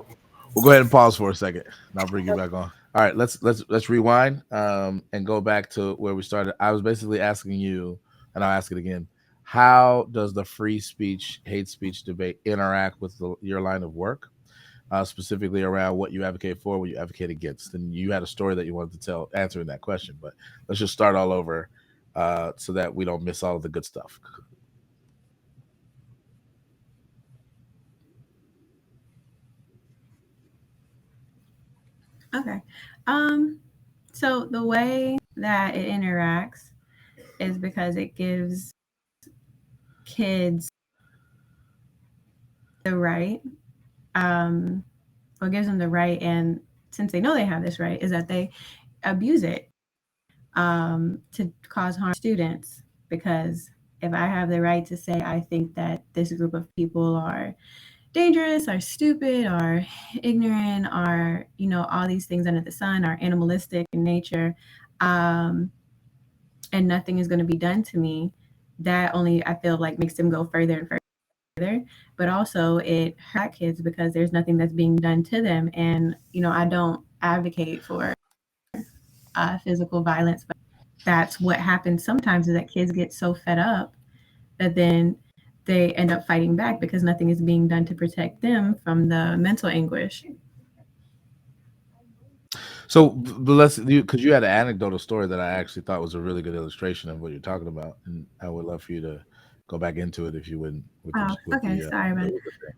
We'll go ahead and pause for a second, and I'll bring you back on. All right, let's rewind and go back to where we started. I was basically asking you, and I'll ask it again. How does the free speech, hate speech debate interact with your line of work, specifically around what you advocate for, what you advocate against? And you had a story that you wanted to tell answering that question, but let's just start all over so that we don't miss all of the good stuff. Okay. Um, so the way that it interacts is because it gives kids the right, um, or gives them the right, and since they know they have this right, is that they abuse it to cause harm to students. Because if I have the right to say I think that this group of people are dangerous, are stupid, are ignorant, are, all these things under the sun, are animalistic in nature, um, and nothing is going to be done to me, that only, I feel like, makes them go further and further. But also it hurts kids because there's nothing that's being done to them. And, I don't advocate for physical violence, but that's what happens sometimes, is that kids get so fed up that then they end up fighting back because nothing is being done to protect them from the mental anguish. So, but because you had an anecdotal story that I actually thought was a really good illustration of what you're talking about, and I would love for you to go back into it if you wouldn't with the Oh, with okay. the Sorry about with the thing.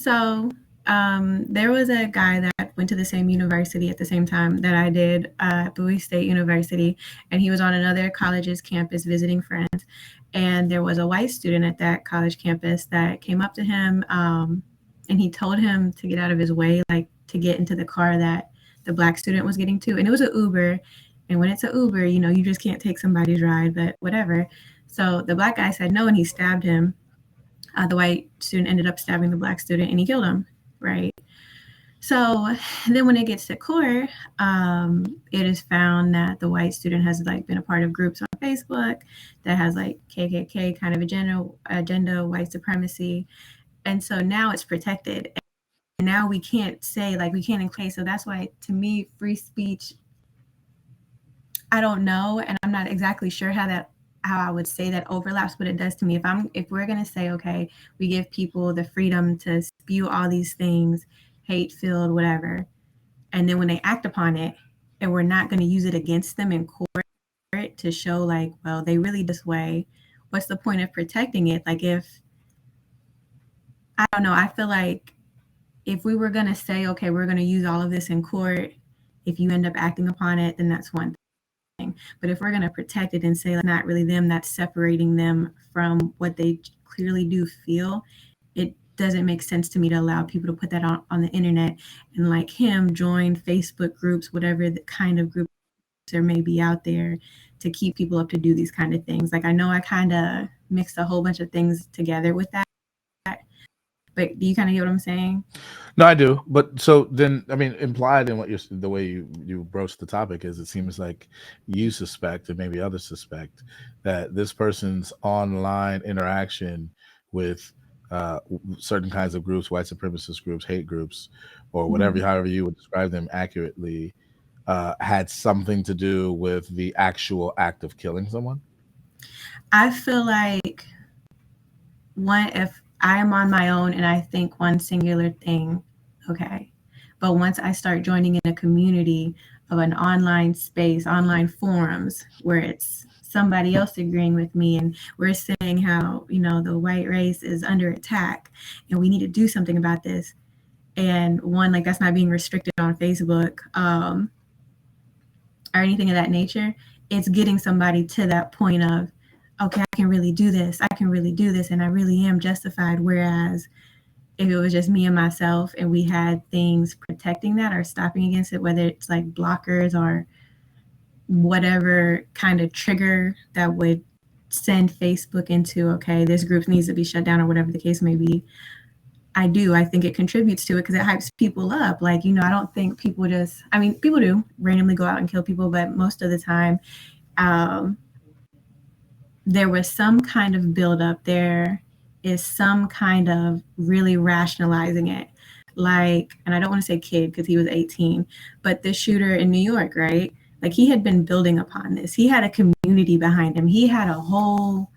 So there was a guy that went to the same university at the same time that I did, Bowie State University, and he was on another college's campus visiting friends. And there was a white student at that college campus that came up to him, and he told him to get out of his way, like to get into the car that the black student was getting to. And it was an Uber. And when it's an Uber, you just can't take somebody's ride, but whatever. So the black guy said no, and he stabbed him. The white student ended up stabbing the black student, and he killed him, right? So then when it gets to court, it is found that the white student has like been a part of groups on Facebook that has like KKK kind of agenda, white supremacy. And so now it's protected. And now we can't say, like, we can't include. So that's why, to me, free speech, I don't know, and I'm not exactly sure how I would say that overlaps, but it does to me. If we're gonna say, okay, we give people the freedom to spew all these things, hate filled, whatever, and then when they act upon it, and we're not gonna use it against them in court to show like, well, they really this way, what's the point of protecting it? Like, if I don't know, I feel like if we were gonna say, okay, we're gonna use all of this in court, if you end up acting upon it, then that's one thing. But if we're going to protect it and say like, not really them, that's separating them from what they clearly do feel, it doesn't make sense to me to allow people to put that on the internet and like him join Facebook groups, whatever the kind of groups there may be out there, to keep people up to do these kind of things. Like, I know I kind of mixed a whole bunch of things together with that, but do you kind of get what I'm saying? No, I do. But so then, I mean, implied in what the way you broached the topic is, it seems like you suspect, and maybe others suspect, that this person's online interaction with certain kinds of groups, white supremacist groups, hate groups, or whatever, Mhm. however you would describe them accurately, had something to do with the actual act of killing someone. I feel like if I am on my own and I think one singular thing, okay. But once I start joining in a community of an online space, online forums, where it's somebody else agreeing with me and we're saying how, the white race is under attack and we need to do something about this. And one, like, that's not being restricted on Facebook, or anything of that nature. It's getting somebody to that point of, okay, I can really do this. I can really do this. And I really am justified. Whereas if it was just me and myself and we had things protecting that or stopping against it, whether it's like blockers or whatever kind of trigger that would send Facebook into, okay, this group needs to be shut down or whatever the case may be, I do. I think it contributes to it because it hypes people up. Like, I don't think people just, people do randomly go out and kill people, but most of the time, um, there was some kind of buildup. There is some kind of really rationalizing it. Like, and I don't want to say kid because he was 18, but the shooter in New York, right? Like, he had been building upon this. He had a community behind him. He had a whole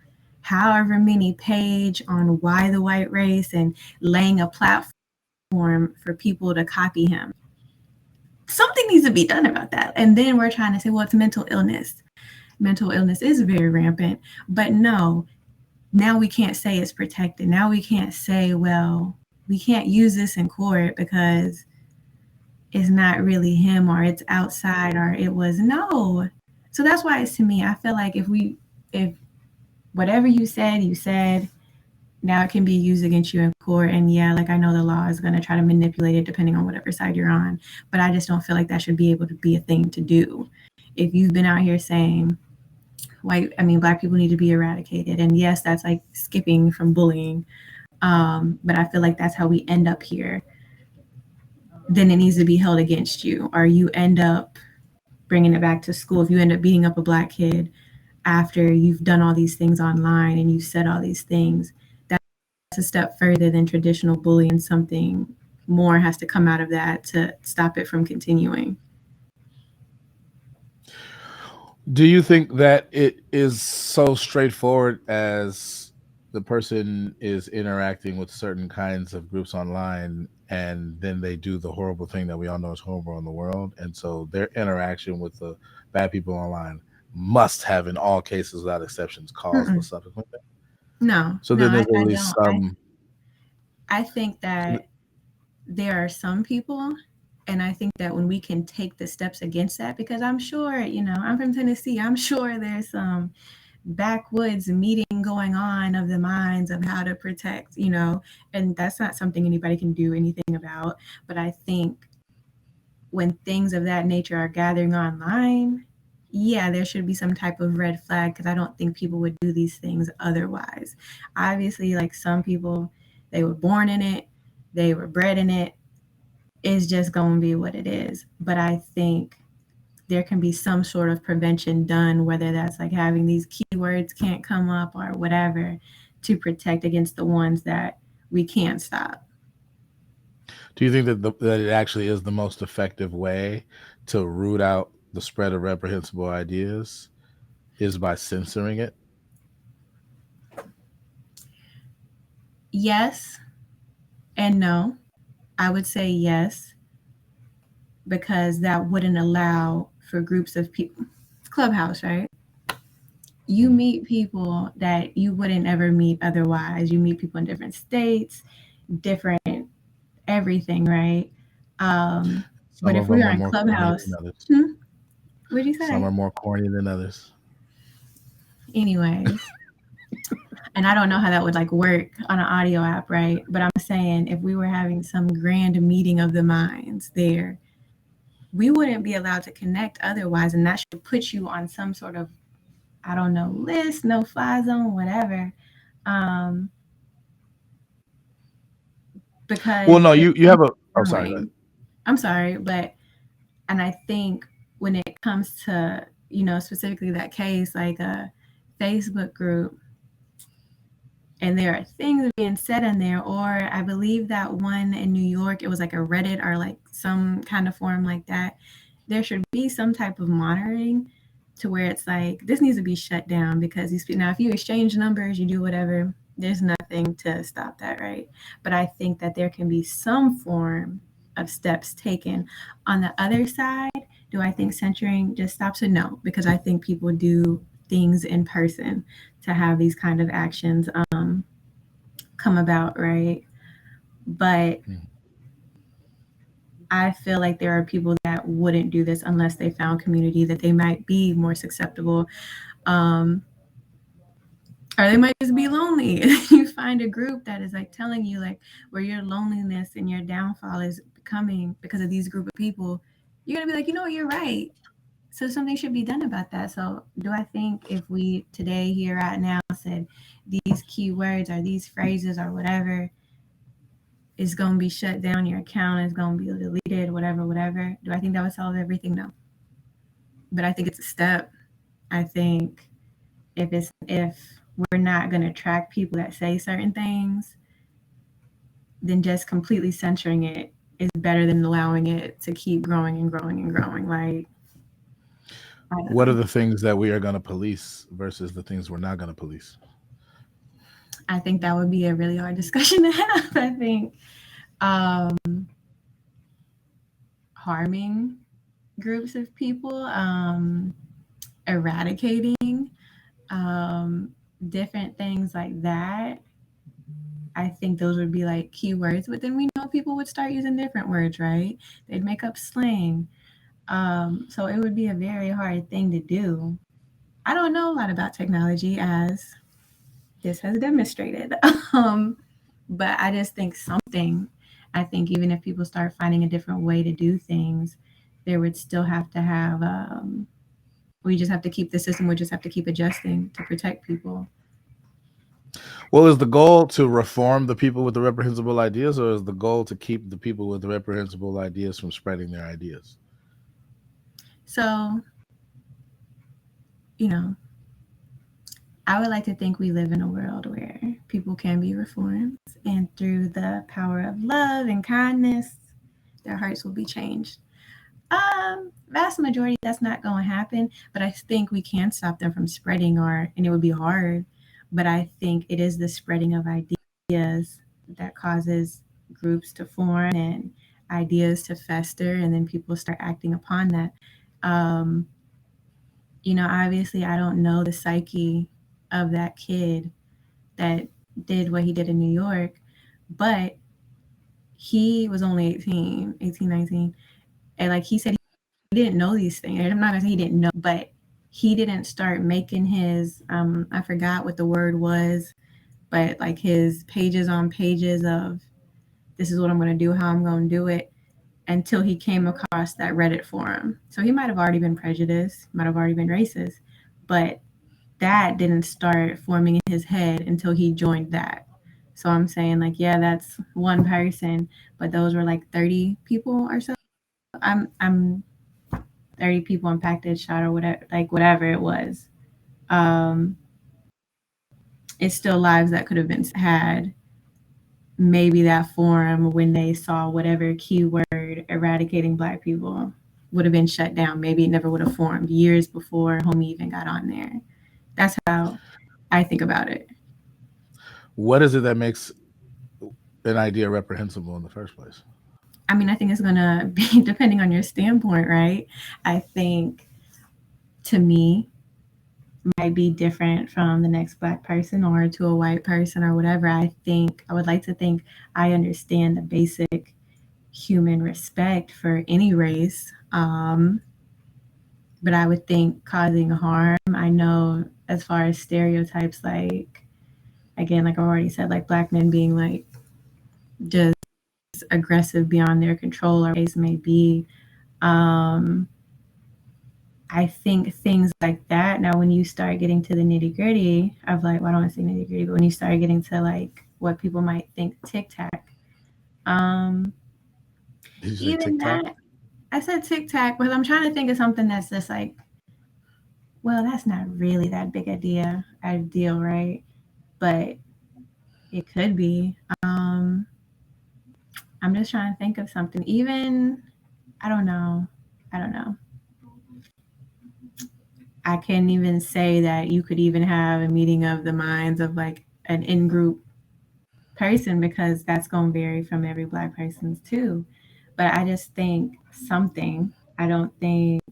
however many page on why the white race and laying a platform for people to copy him. Something needs to be done about that. And then we're trying to say, well, it's mental illness. Mental illness is very rampant, but no, now we can't say it's protected. Now we can't say, well, we can't use this in court because it's not really him or it's outside or it was no. So that's why it's, to me, I feel like if whatever you said, now it can be used against you in court. And yeah, like I know the law is going to try to manipulate it depending on whatever side you're on, but I just don't feel like that should be able to be a thing to do. If you've been out here saying black people need to be eradicated, and yes, that's like skipping from bullying, but I feel like that's how we end up here, then it needs to be held against you, or you end up bringing it back to school. If you end up beating up a black kid after you've done all these things online and you said all these things, that's a step further than traditional bullying. Something more has to come out of that to stop it from continuing. Do you think that it is so straightforward as the person is interacting with certain kinds of groups online and then they do the horrible thing that we all know is horrible in the world? And so their interaction with the bad people online must have, in all cases without exceptions, caused the subsequent thing? No. So then there's at least some. I think that there are some people, and I think that when we can take the steps against that, because I'm sure, I'm from Tennessee, I'm sure there's some backwoods meeting going on of the minds of how to protect, and that's not something anybody can do anything about. But I think when things of that nature are gathering online, yeah, there should be some type of red flag, because I don't think people would do these things otherwise. Obviously, like some people, they were born in it, they were bred in it, it's just going to be what it is. But I think there can be some sort of prevention done, whether that's like having these keywords can't come up or whatever, to protect against the ones that we can't stop. Do you think that it actually is the most effective way to root out the spread of reprehensible ideas is by censoring it? Yes and no. I would say yes, because that wouldn't allow for groups of people. Clubhouse, right? You meet people that you wouldn't ever meet otherwise. You meet people in different states, different everything, right? But if we are in Clubhouse, what'd you say? Some are more corny than others. Anyways, and I don't know how that would like work on an audio app, right? But I'm saying if we were having some grand meeting of the minds there, we wouldn't be allowed to connect otherwise, and that should put you on some sort of, I don't know, list, no fly zone, whatever. Because no, you have a. Oh, sorry. I'm sorry, but and I think when it comes to specifically that case, like a Facebook group, and there are things being said in there, or I believe that one in New York, it was like a Reddit or like some kind of forum like that. There should be some type of monitoring to where it's like, this needs to be shut down, because now if you exchange numbers, you do whatever, there's nothing to stop that, right? But I think that there can be some form of steps taken. On the other side, do I think censoring just stops it? No, because I think people do things in person to have these kind of actions come about, right? But I feel like there are people that wouldn't do this unless they found community that they might be more susceptible, or they might just be lonely. You find a group that is like telling you like where your loneliness and your downfall is coming because of these group of people, you're gonna be like, you're right. So something should be done about that. So do I think if we today here right now said these keywords or these phrases or whatever, it's going to be shut down, your account is going to be deleted, whatever. Do I think that would solve everything? No. But I think it's a step. I think if we're not going to track people that say certain things, then just completely censoring it is better than allowing it to keep growing and growing and growing. Like, what are the things that we are going to police versus the things we're not going to police? I think that would be a really hard discussion to have. I think harming groups of people, eradicating different things like that. I think those would be like keywords, but then we know people would start using different words, right? They'd make up slang. So it would be a very hard thing to do. I don't know a lot about technology, as this has demonstrated. But I just think something, I think even if people start finding a different way to do things, there would still have to have, we just have to keep the system, we just have to keep adjusting to protect people. Well, is the goal to reform the people with the reprehensible ideas, or is the goal to keep the people with the reprehensible ideas from spreading their ideas? So, you know, I would like to think we live in a world where people can be reformed, and through the power of love and kindness, their hearts will be changed. Vast majority, that's not going to happen, but I think we can stop them from spreading, and it would be hard, but I think it is the spreading of ideas that causes groups to form and ideas to fester, and then people start acting upon that. Um, Obviously, I don't know the psyche of that kid that did what he did in New York, but he was only 18, 19. And like he said, he didn't know these things. I'm not gonna say he didn't know, but he didn't start making his, I forgot what the word was, but like his pages on pages of this is what I'm going to do, how I'm going to do it, until he came across that Reddit forum. So he might have already been prejudiced, might have already been racist, but that didn't start forming in his head until he joined that. So I'm saying, like, yeah, that's one person, but those were like 30 people or so. I'm 30 people impacted, shot, or whatever, like whatever it was. It's still lives that could have been had. Maybe that forum, when they saw whatever keyword eradicating Black people, would have been shut down. Maybe it never would have formed years before homie even got on there. That's how I think about it. What is it that makes an idea reprehensible in the first place? I mean, I think it's going to be depending on your standpoint, right? I think, to me, might be different from the next Black person or to a white person or whatever. I would like to think I understand the basic human respect for any race. But I would think causing harm, I know as far as stereotypes, like, again, like I already said, like Black men being like just aggressive beyond their control, or case may be. I think things like that. Now, when you start getting to the nitty gritty of like, well, I don't want to say nitty gritty, but when you start getting to like what people might think tic tac, Did you say even TikTok? that, I said tic tac, but I'm trying to think of something that's just like, well, that's not really that big a deal, right? But it could be. I'm just trying to think of something. Even, I don't know. I can't even say that you could even have a meeting of the minds of like an in-group person, because that's going to vary from every Black person's too. But I just think something. I don't think,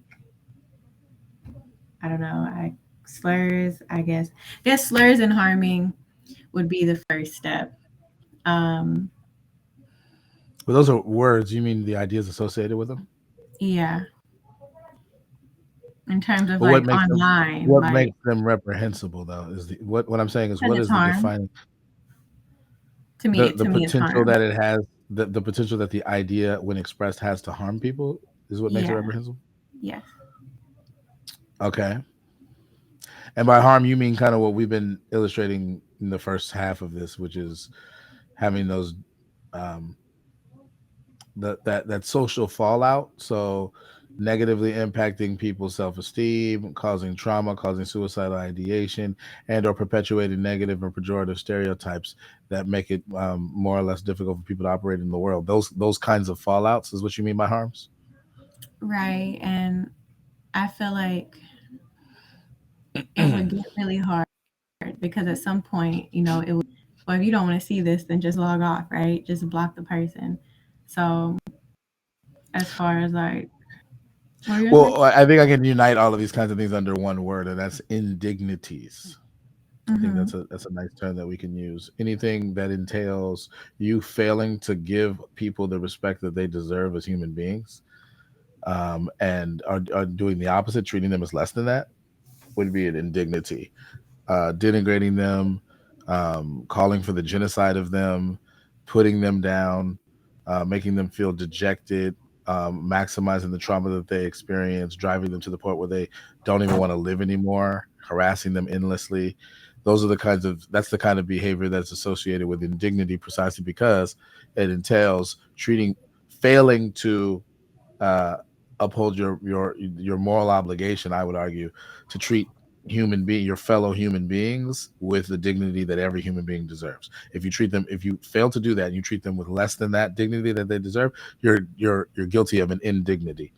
I don't know. Slurs, I guess. Slurs and harming would be the first step. Um, Well, those are words. You mean the ideas associated with them? yeah, in terms of But like online, what like, makes them reprehensible though is what I'm saying is, because what it's is the harm. defining To me, the it's potential harm. that it has, the potential that the idea when expressed has to harm people is what makes it Yeah. reprehensible? Yes. Okay. And by harm, you mean kind of what we've been illustrating in the first half of this, which is having those um, that social fallout. So negatively impacting people's self-esteem, causing trauma, causing suicidal ideation, and or perpetuating negative and pejorative stereotypes that make it more or less difficult for people to operate in the world. Those kinds of fallouts is what you mean by harms. Right. And I feel like it would get really hard because at some point, it would, well, if you don't want to see this, then just log off, right? Just block the person. So, as far as like, what were you going to Well, say? I think I can unite all of these kinds of things under one word, and that's indignities. I think Mm-hmm. that's a nice term that we can use. Anything that entails you failing to give people the respect that they deserve as human beings, and are doing the opposite, treating them as less than that, would be an indignity. Denigrating them, calling for the genocide of them, putting them down, making them feel dejected, maximizing the trauma that they experience, driving them to the point where they don't even want to live anymore, harassing them endlessly. That's the kind of behavior that's associated with indignity, precisely because it entails failing to uh, uphold your moral obligation. I would argue to treat your fellow human beings with the dignity that every human being deserves. If you fail to do that, and you treat them with less than that dignity that they deserve, you're guilty of an indignity.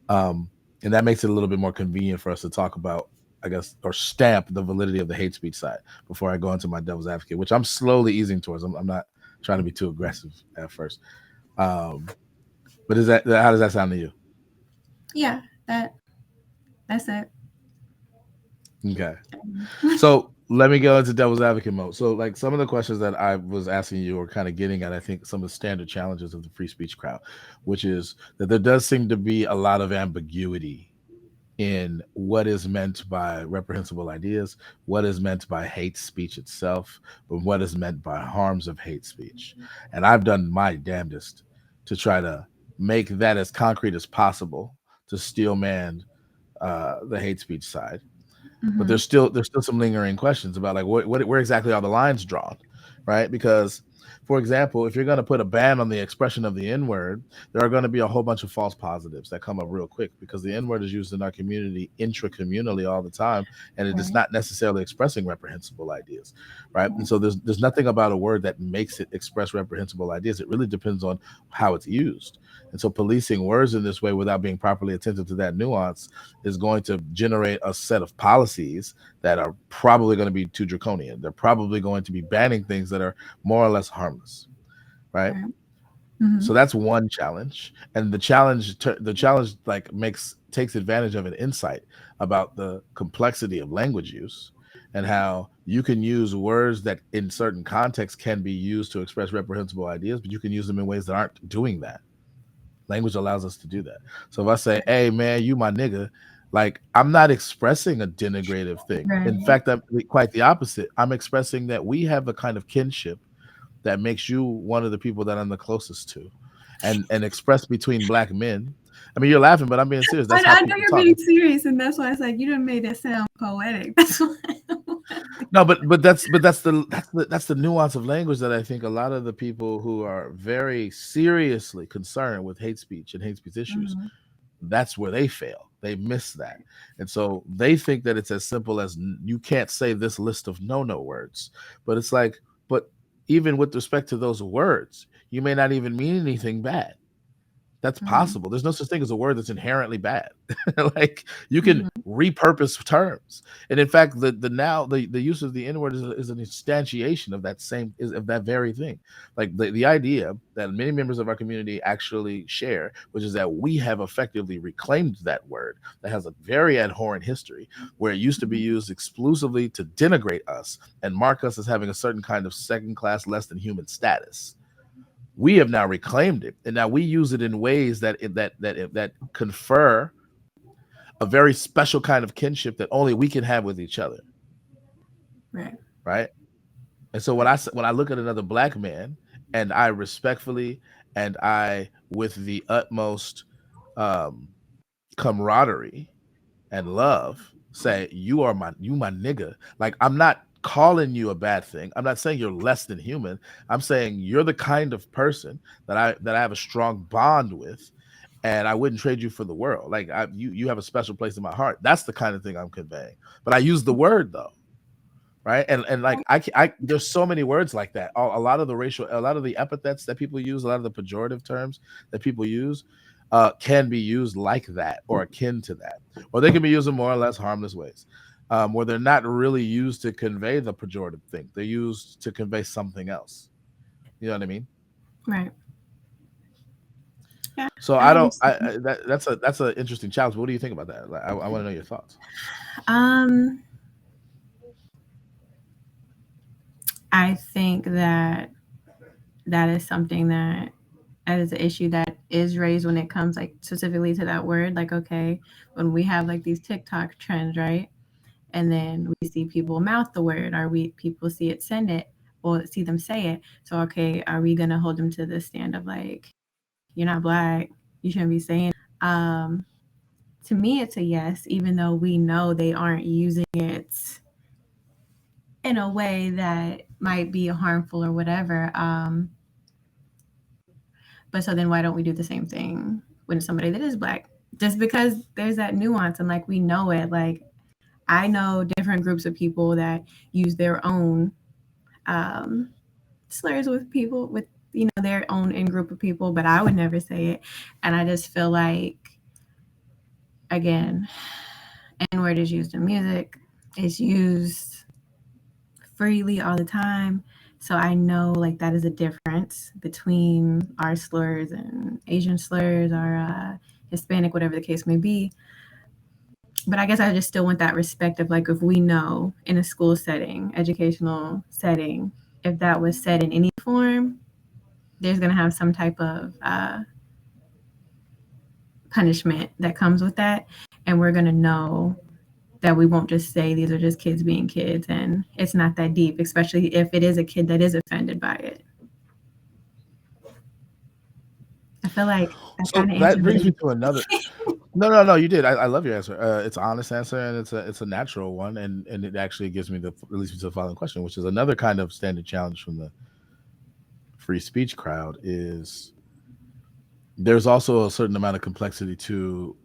Um, and that makes it a little bit more convenient for us to talk about, I guess, or stamp the validity of the hate speech side before I go into my devil's advocate, which I'm slowly easing towards. I'm not trying to be too aggressive at first. Um, but is that how does that sound to you? Yeah, that's it. Okay. So let me go into devil's advocate mode. So, like, some of the questions that I was asking you are kind of getting at, I think, some of the standard challenges of the free speech crowd, which is that there does seem to be a lot of ambiguity in what is meant by reprehensible ideas, what is meant by hate speech itself, but what is meant by harms of hate speech. And I've done my damnedest to try to make that as concrete as possible to steel man the hate speech side, but Mm-hmm. there's still some lingering questions about, like, where exactly are the lines drawn, right? Because, for example, if you're going to put a ban on the expression of the N word, there are going to be a whole bunch of false positives that come up real quick, because the N word is used in our community intracommunally all the time, and it is Right. not necessarily expressing reprehensible ideas, right? And so there's nothing about a word that makes it express reprehensible ideas. It really depends on how it's used. And so policing words in this way without being properly attentive to that nuance is going to generate a set of policies that are probably going to be too draconian. They're probably going to be banning things that are more or less harmless, right? Right. Mm-hmm. So that's one challenge, and the challenge like makes takes advantage of an insight about the complexity of language use, and how you can use words that in certain contexts can be used to express reprehensible ideas, but you can use them in ways that aren't doing that. Language allows us to do that. So if I say, "Hey man, you my nigga," like, I'm not expressing a denigrative thing. In Right. fact, I'm quite the opposite. I'm expressing that we have a kind of kinship that makes you one of the people that I'm the closest to. And expressed between black men. I mean, you're laughing, but I'm being serious. That's how I know people you're talk. being serious, and that's why it's like you done made it sound poetic. That's why. No, that's the nuance of language that I think a lot of the people who are very seriously concerned with hate speech and hate speech issues, Mm-hmm. that's where they fail. They miss that. And so they think that it's as simple as you can't say this list of no words. But it's like, but even with respect to those words, you may not even mean anything bad. That's Mm-hmm. possible. There's no such thing as a word that's inherently bad. Like, you can Mm-hmm. repurpose terms, and in fact, the use of the N word is an instantiation of of that very thing. Like, the idea that many members of our community actually share, which is that we have effectively reclaimed that word that has a very abhorrent history, where it used to be used exclusively to denigrate us and mark us as having a certain kind of second class, less than human status. We have now reclaimed it, and now we use it in ways that confer a very special kind of kinship that only we can have with each other, Right. right? And so when I look at another black man, and I respectfully, and I, with the utmost um, camaraderie and love, say, you my nigga, like, I'm not calling you a bad thing. I'm not saying you're less than human. I'm saying you're the kind of person that I have a strong bond with, and I wouldn't trade you for the world. Like you have a special place in my heart. That's the kind of thing I'm conveying. But I use the word though, right? And like I there's so many words like that. A lot of a lot of the epithets that people use, a lot of the pejorative terms that people use, can be used like that or akin to that, or they can be used in more or less harmless ways, where they're not really used to convey the pejorative thing. They're used to convey something else. You know what I mean? Right. Yeah, So I I don't. understand. That's an interesting challenge. What do you think about that? Like, I want to know your thoughts. Um, I think that that is something that is an issue that is raised when it comes like specifically to that word. Like, okay, when we have like these TikTok trends, right? And then we see people mouth the word, or we people see it send it, or see them say it. So, okay, are we gonna hold them to the stand of like, you're not black, you shouldn't be saying? Um, to me, it's a yes, even though we know they aren't using it in a way that might be harmful or whatever. But so then why don't we do the same thing when somebody that is black? Just because there's that nuance and like we know it. Like I know different groups of people that use their own um, slurs with people with their own in group of people, but I would never say it. And I just feel like again, N word is used in music. It's used freely all the time. So I know like that is a difference between our slurs and Asian slurs or Hispanic, whatever the case may be. But I guess I just still want that respect of like if we know in a school setting, educational setting, if that was said in any form, there's going to have some type of punishment that comes with that. And we're going to know that we won't just say these are just kids being kids and it's not that deep, especially if it is a kid that is offended by it. I feel like I So kind of that answered brings me it. to another. No. You did. I love your answer. It's an honest answer, and it's a natural one, and it actually gives me the leads me to the following question, which is another kind of standard challenge from the free speech crowd. Is there's also a certain amount of complexity to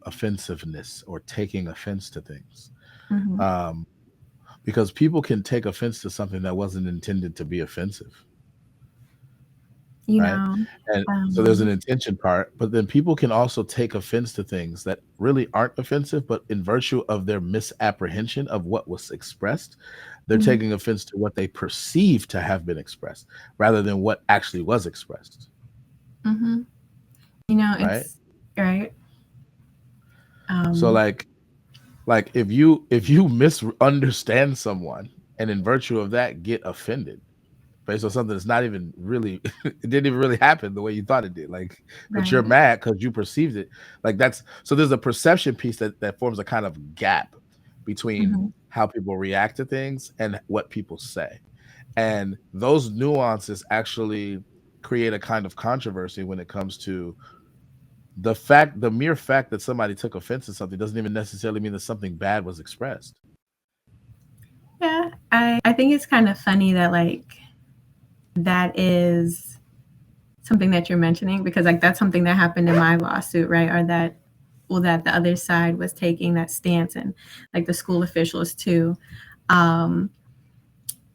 offensiveness or taking offense to things, Mm-hmm. um, because people can take offense to something that wasn't intended to be offensive, You right? know, And so there's an um, intention part, but then people can also take offense to things that really aren't offensive, but in virtue of their misapprehension of what was expressed, they're mhm, taking offense to what they perceive to have been expressed rather than what actually was expressed, mhm. right? It's right. So Um, like if you misunderstand someone and in virtue of that get offended based on something that's not even really it didn't even really happen the way you thought it did, like, but you're right. mad because you perceived it, like that's so there's a perception piece that forms a kind of gap between Mhm, how people react to things and what people say, and those nuances actually create a kind of controversy when it comes to the mere fact that somebody took offense to something doesn't even necessarily mean that something bad was expressed. yeah, I think it's kind of funny that like that is something that you're mentioning because like that's something that happened in my lawsuit, right? Or that well that the other side was taking that stance and like the school officials too. Um,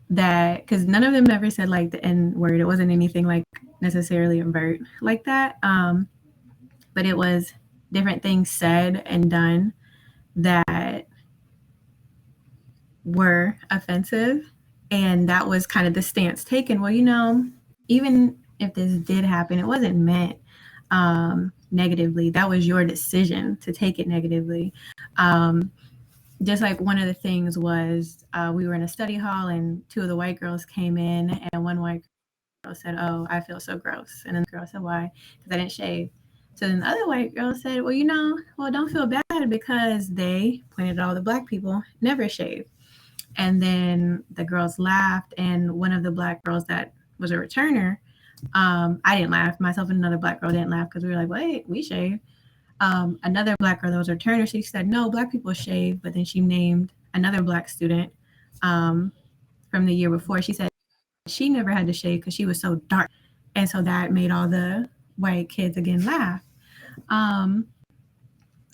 that because none of them ever said like the N word. It wasn't anything like necessarily overt like that. But it was different things said and done that were offensive. And that was kind of the stance taken. Well, even if this did happen, it wasn't meant negatively. That was your decision to take it negatively. Um, just like one of the things was we were in a study hall and two of the white girls came in and one white girl said, "Oh, I feel so gross." And then the girl said, "Why?" Because I didn't shave. So then the other white girl said, "Well, don't feel bad because they pointed at all the black people never shave." And then the girls laughed, and one of the black girls that was a returner, I didn't laugh. Myself and another black girl didn't laugh because we were like, "Wait, we shave." Another black girl that was a returner, she said, "No, black people shave." But then she named another black student from the year before. She said she never had to shave because she was so dark, and so that made all the white kids again laugh. Um,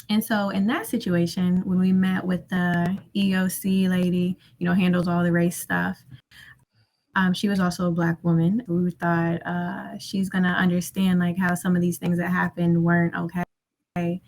and so in that situation, when we met with the EOC lady, handles all the race stuff, she was also a black woman. We thought she's gonna understand like how some of these things that happened weren't okay.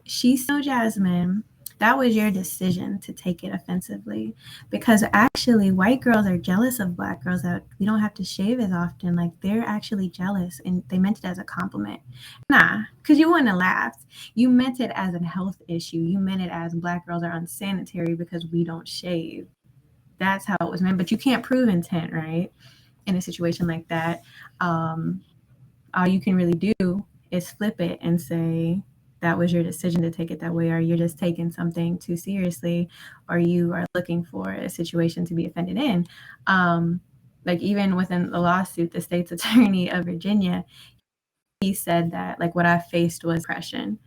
She said, "No, Jasmine, that was your decision to take it offensively, because actually white girls are jealous of black girls that we don't have to shave as often. Like they're actually jealous, and they meant it as a compliment. Nah, because you wouldn't have laughed. You meant it as a health issue. You meant it as black girls are unsanitary because we don't shave. That's how it was meant. But you can't prove intent, right? In a situation like that, all you can really do is flip it and say that was your decision to take it that way, or you're just taking something too seriously, or you are looking for a situation to be offended in. Like even within the lawsuit, the state's attorney of Virginia, he said that like what I faced was oppression.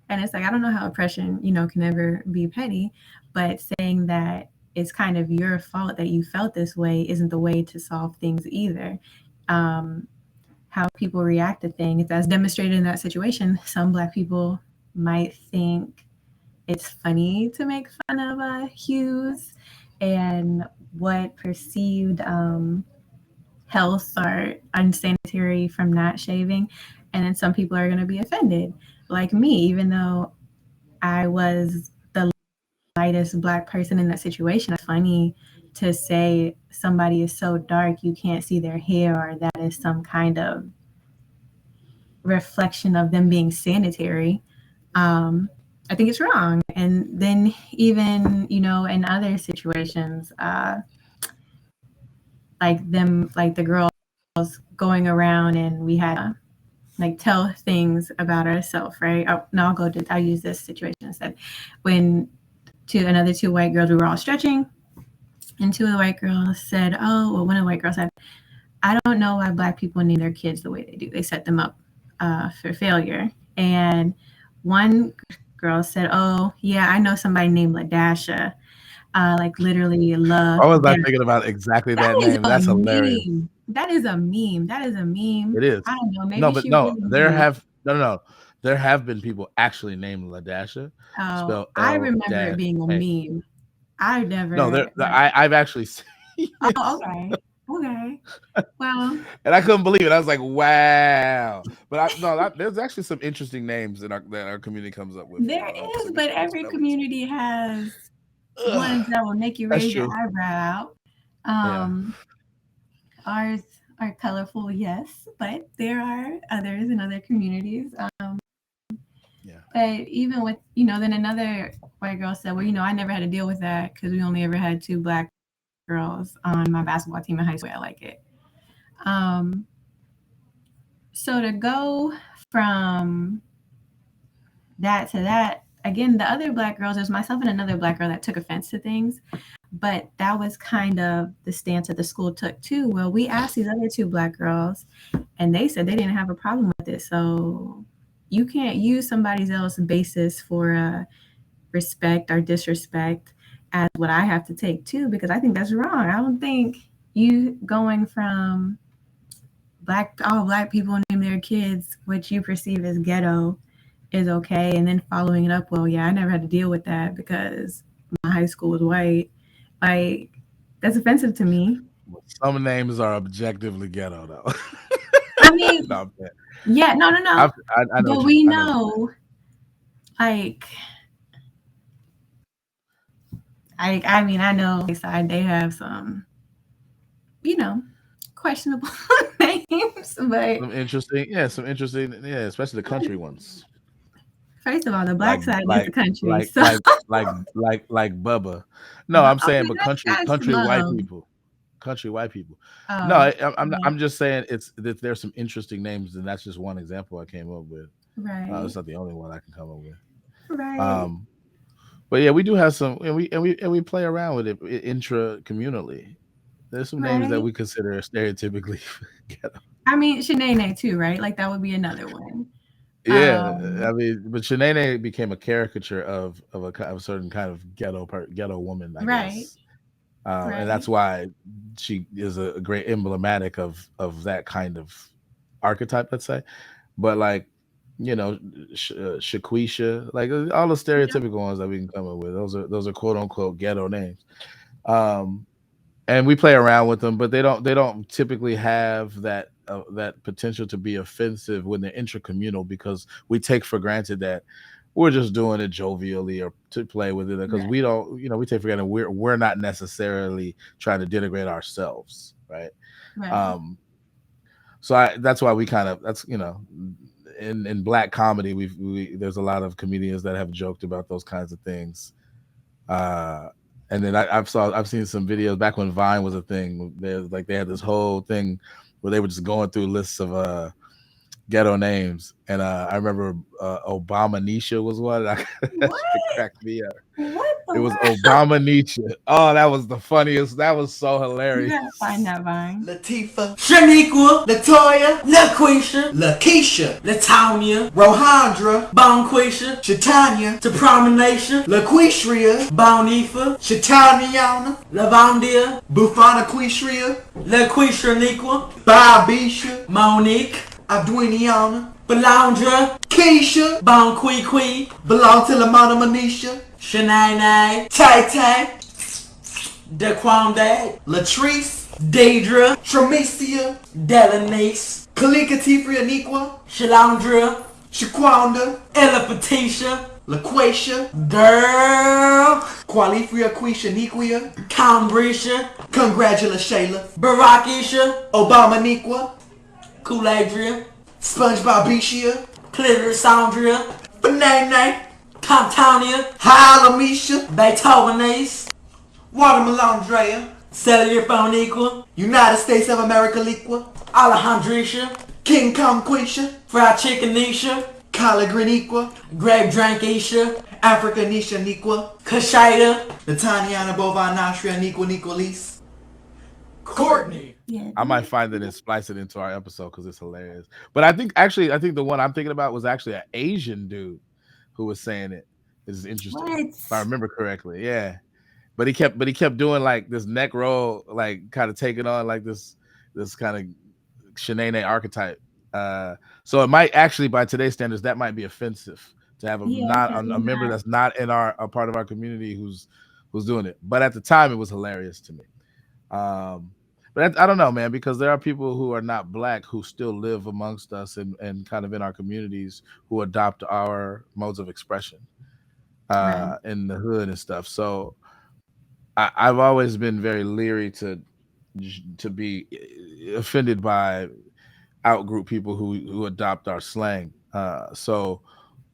And it's like, I don't know how oppression, can ever be petty, but saying that it's kind of your fault that you felt this way isn't the way to solve things either. How people react to things, as demonstrated in that situation, some black people might think it's funny to make fun of hues and what perceived health or unsanitary from not shaving. And then some people are going to be offended, like me, even though I was the lightest black person in that situation. It's funny to say somebody is so dark you can't see their hair, or that is some kind of reflection of them being sanitary. I think it's wrong. And then even, in other situations, like the girls going around and we had like tell things about ourselves, right? Oh, no, I'll use this situation instead. When another two white girls, we were all stretching, and two of the white girls said, one of the white girls said, "I don't know why black people name their kids the way they do. They set them up for failure." And one girl said, "Oh, yeah, I know somebody named LaDasha." Like literally love. I was not thinking about exactly that name. That's hilarious. Meme. That is a meme. That is a meme. It is. I don't know. Maybe No, but she no, really there did. have no. There have been people actually named LaDasha, Oh, spelled I L remember it dash being a A. meme. I No, never. I've actually seen Oh, this, okay. Okay. Well, and I couldn't believe it. I was like, "Wow!" But there's actually some interesting names that our community comes up with. there Some is, but interesting every spellings. community has Ugh, ones that will make you that's raise your true. eyebrow. Yeah. Ours are colorful, yes, but there are others in other communities. Yeah. But even with, then another white girl said, "Well, I never had to deal with that because we only ever had two black girls on my basketball team in high school. I like it." Um, so to go from that to that, again, the other black girls, there's myself and another black girl that took offense to things. But that was kind of the stance that the school took too. Well, we asked these other two black girls, and they said they didn't have a problem with it. So you can't use somebody else's basis for respect or disrespect as what I have to take too, because I think that's wrong. I don't think you going from all black people name their kids what you perceive as ghetto is okay, and then following it up, well, yeah, I never had to deal with that because my high school was white. Like, that's offensive to me. Some names are objectively ghetto, though. I mean, No, yeah, no, I know but what we I know what you mean. know, like, I mean, I know side they have some, you know, questionable names, but Some interesting, especially the country ones, first of all, the like black side is like the country, like so like like Bubba. No, I'm saying, okay, but that's country white love. people, country white people. No, Oh, I'm just saying it's that there's some interesting names, and that's just one example I came up with. right, It's not the only one I can come up with. right, Um, but yeah, we do have some, and we play around with it intra communally. There's some names that right. we consider stereotypically ghetto. I mean, Shanae too, right? Like that would be another one. Yeah, I Um, mean, but Shanae became a caricature of a certain kind of ghetto woman, I right. guess. And that's why she is a great emblematic of that kind of archetype, let's say. But like, Shaquisha, like all the stereotypical ones that we can come up with, those are quote unquote ghetto names. Um, and we play around with them, but they don't typically have that potential to be offensive when they're intracommunal, because we take for granted that we're just doing it jovially or to play with it, because we don't, we take for granted we're not necessarily trying to denigrate ourselves, right? Um, so that's why we kind of, that's, in black comedy, there's a lot of comedians that have joked about those kinds of things. Uh, and then I've seen some videos back when Vine was a thing. There's like, they had this whole thing where they were just going through lists of ghetto names, and I remember Obama Nisha was one. That shit cracked me up. It was Obama Nisha. Oh, that was the funniest. That was so hilarious. You gotta find that Vine. Latifah, Shaniqua, Latoya, LaQuisha, LaKeisha, Latonya, Rohandra, Bonquisha, Shatanya, Tapromenation, LaQuishria, Bonifa, Shataniana, Lavandia, Bufana Quishria, LaQuishaniqua, Bobisha, Monique, Abduiniana, Belandra, Keisha, Bonquiqui, belong to Lamana Manisha, Shanae, Tay Tay, Daquande, Latrice, Daedra, Tramecia, Delanice, Kalika Tifria Niqua, Shalandra, Shaquanda, Ella Patisha, LaQuacia, Girl, Qualifria Quisha Niquia, Cambrisha, Congratula Shayla, Barakisha, Obama Niqua, Cooladria, SpongeBob Bishia, Clitoris Sandria, Banana, Comptonia, Halamisha, Beethovenace, Watermelon Drea, Cellular Phone Equal, United States of America Liqua, Alejandrisha, King Kong Quisha, Fried Chicken Nisha, Collard Green Equa, Grape Drink Isha, Africa Nisha Niqua, Kashida, Lataniana Bovine Nostria Niqua Niqualis, Courtney. Yeah, I might find it and splice it into our episode because it's hilarious. But I think the one I'm thinking about was actually an Asian dude who was saying it. This is interesting. If I remember correctly. Yeah. But he kept doing like this neck roll, like kind of taking on like this kind of Shanae archetype. So it might actually, by today's standards, that might be offensive to have a member that's not in a part of our community who's doing it. But at the time, it was hilarious to me. But I don't know, man, because there are people who are not black who still live amongst us and kind of in our communities who adopt our modes of expression in the hood and stuff. So I've always been very leery to be offended by outgroup people who adopt our slang. So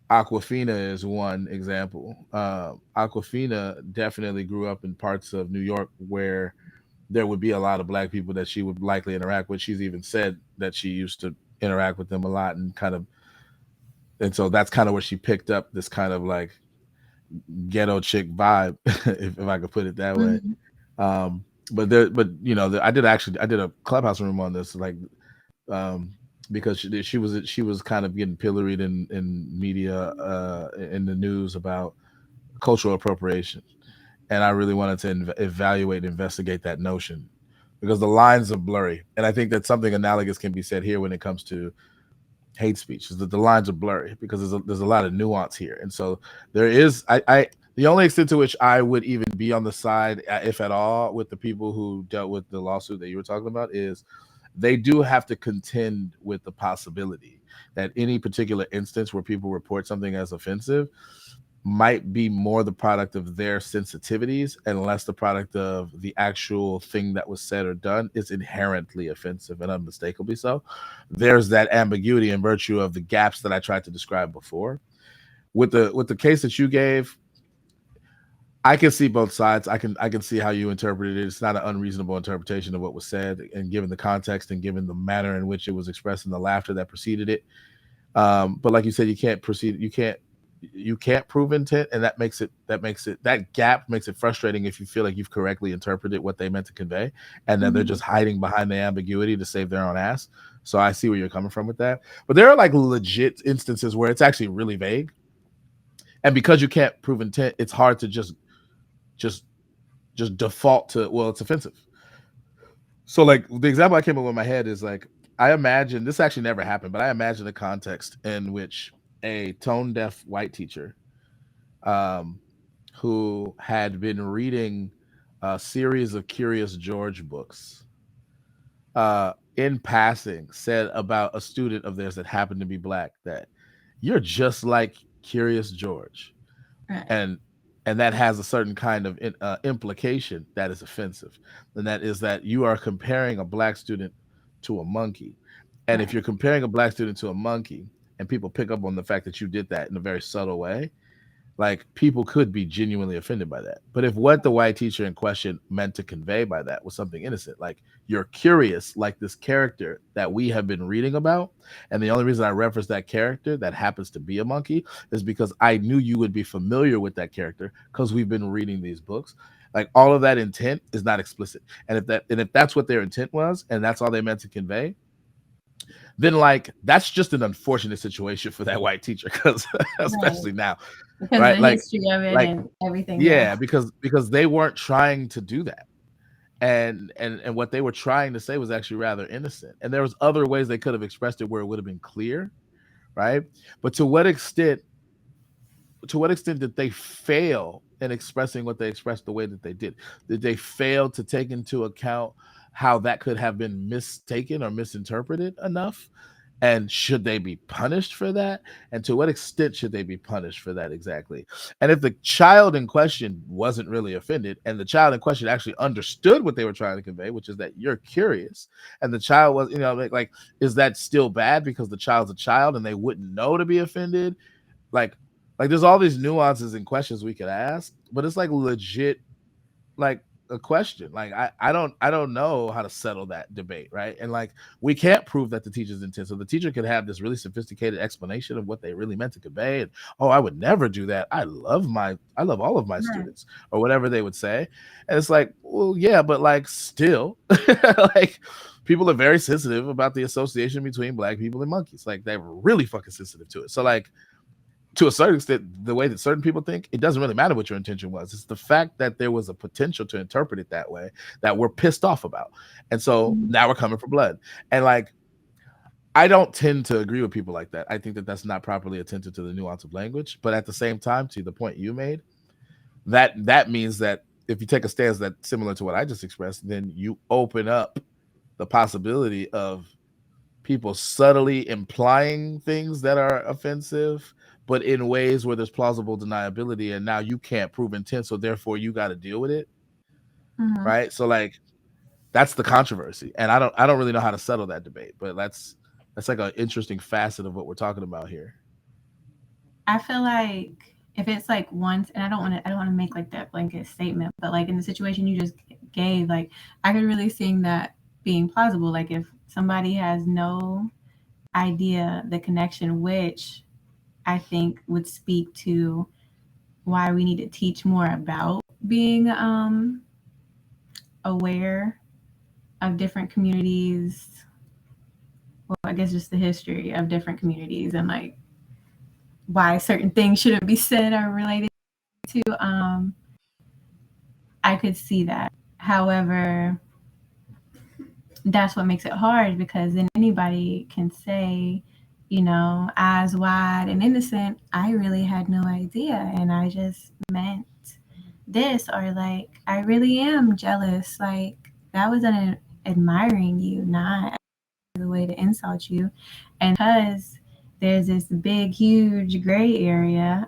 Aquafina is one example. Aquafina definitely grew up in parts of New York where there would be a lot of black people that she would likely interact with. She's even said that she used to interact with them a lot, and so that's kind of where she picked up this kind of like ghetto chick vibe, if I could put it that way. I did a Clubhouse room on this, like, because she was kind of getting pilloried in media, in the news about cultural appropriation. And I really wanted to evaluate and investigate that notion, because the lines are blurry. And I think that something analogous can be said here when it comes to hate speech, is that the lines are blurry because there's a lot of nuance here. And so there is, the only extent to which I would even be on the side, if at all, with the people who dealt with the lawsuit that you were talking about, is they do have to contend with the possibility that any particular instance where people report something as offensive might be more the product of their sensitivities and less the product of the actual thing that was said or done is inherently offensive, and unmistakably so. There's that ambiguity in virtue of the gaps that I tried to describe before. With the case that you gave, I can see both sides. I can see how you interpreted it. It's not an unreasonable interpretation of what was said, and given the context and given the manner in which it was expressed and the laughter that preceded it. But like you said, you can't prove intent, and that gap makes it frustrating if you feel like you've correctly interpreted what they meant to convey, and then they're just hiding behind the ambiguity to save their own ass. So I see where you're coming from with that. But there are like legit instances where it's actually really vague, and because you can't prove intent, it's hard to just just default to, well, it's offensive. So like the example I came up with in my head is like, I imagine this actually never happened, but I imagine a context in which a tone deaf white teacher um, who had been reading a series of Curious George books in passing said about a student of theirs that happened to be black that you're just like Curious George. Right. And that has a certain kind of implication that is offensive, and that is that you are comparing a black student to a monkey. And if Right. you're comparing a black student to a monkey and people pick up on the fact that you did that in a very subtle way, like people could be genuinely offended by that. But if what the white teacher in question meant to convey by that was something innocent, like you're curious, like this character that we have been reading about, and the only reason I reference that character that happens to be a monkey is because I knew you would be familiar with that character because we've been reading these books. Like all of that intent is not explicit. And if that's what their intent was and that's all they meant to convey, then like that's just an unfortunate situation for that white teacher, because especially now, Because right? of the history of it Like and everything. yeah, because they weren't trying to do that. And what they were trying to say was actually rather innocent. And there was other ways they could have expressed it where it would have been clear, right? But to what extent did they fail in expressing what they expressed the way that they did? Did they fail to take into account how that could have been mistaken or misinterpreted enough? And should they be punished for that? And to what extent should they be punished for that exactly? And if the child in question wasn't really offended, and the child in question actually understood what they were trying to convey, which is that you're curious, and the child was, like is that still bad because the child's a child and they wouldn't know to be offended? Like, there's all these nuances and questions we could ask, but it's like legit, like a question. Like I don't know how to settle that debate, right? And like we can't prove that the teacher's intent. So the teacher could have this really sophisticated explanation of what they really meant to convey. And oh, I would never do that. I love all of my students, or whatever they would say. And it's like, well, yeah, but like still, like people are very sensitive about the association between black people and monkeys. Like they're really fucking sensitive to it. So like, to a certain extent, the way that certain people think, it doesn't really matter what your intention was. It's the fact that there was a potential to interpret it that way that we're pissed off about. And so now we're coming for blood. And like, I don't tend to agree with people like that. I think that that's not properly attentive to the nuance of language. But at the same time, to the point you made, that means that if you take a stance that's similar to what I just expressed, then you open up the possibility of people subtly implying things that are offensive, but in ways where there's plausible deniability, and now you can't prove intent, so therefore you got to deal with it, right? So like that's the controversy, and I don't really know how to settle that debate, but that's like an interesting facet of what we're talking about here. I feel like if it's like once, and I don't want to make like that blanket statement, but like in the situation you just gave, like I could really see that being plausible. Like if somebody has no idea the connection, which I think would speak to why we need to teach more about being aware of different communities. Well, I guess just the history of different communities and like why certain things shouldn't be said or related to. I could see that. However, that's what makes it hard, because then anybody can say, eyes wide and innocent, I really had no idea and I just meant this, or like I really am jealous, like that was an admiring you, not the way to insult you. And because there's this big huge gray area,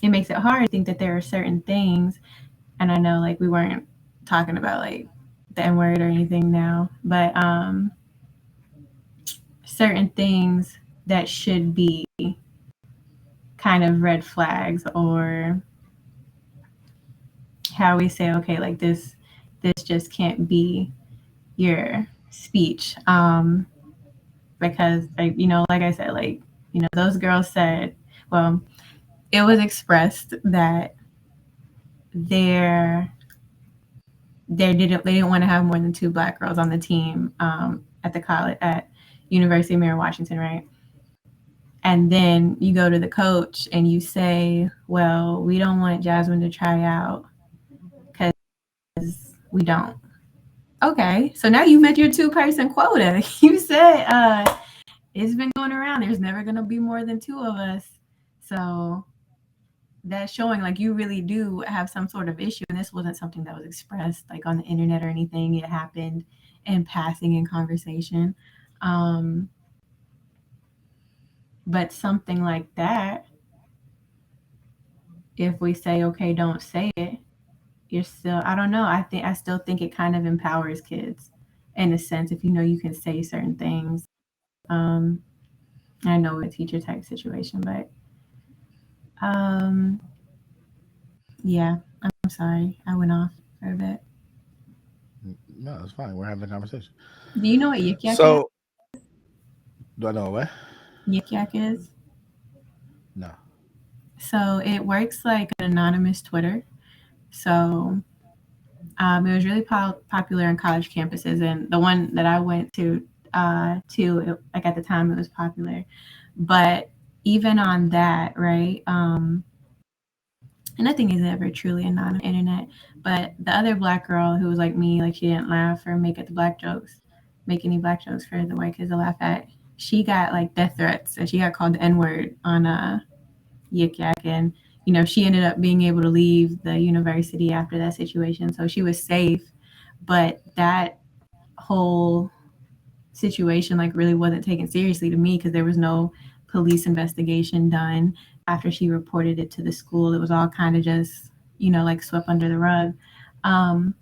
it makes it hard to think that there are certain things. And I know like we weren't talking about like the N-word or anything now, but certain things that should be kind of red flags, or how we say, okay, like this just can't be your speech, because like like I said, like those girls said, well, it was expressed that they didn't want to have more than 2 black girls on the team at the college at University of Mary Washington, right? And then you go to the coach and you say, well, we don't want Jasmine to try out because we don't. Okay, so now you met your 2-person quota. You said it's been going around. There's never going to be more than 2 of us. So that's showing like you really do have some sort of issue. And this wasn't something that was expressed like on the internet or anything. It happened in passing in conversation. But something like that, if we say, okay, don't say it, you're still, I don't know. I still think it kind of empowers kids in a sense, if you know you can say certain things. I know a teacher type situation, but yeah, I'm sorry. I went off for a bit. No, it's fine. We're having a conversation. Do you know what yik yak is? So, do I know what? Yik yak is? No. So it works like an anonymous Twitter. So it was really popular in college campuses, and the one that I went to, like at the time, it was popular. But even on that, right? And nothing is ever truly anonymous on the internet. But the other black girl who was like me, like she didn't laugh or make any black jokes for the white kids to laugh at. She got like death threats, and she got called the N-word on Yik Yak, and she ended up being able to leave the university after that situation, so she was safe. But that whole situation like really wasn't taken seriously to me because there was no police investigation done after she reported it to the school. It was all kind of just like swept under the rug. And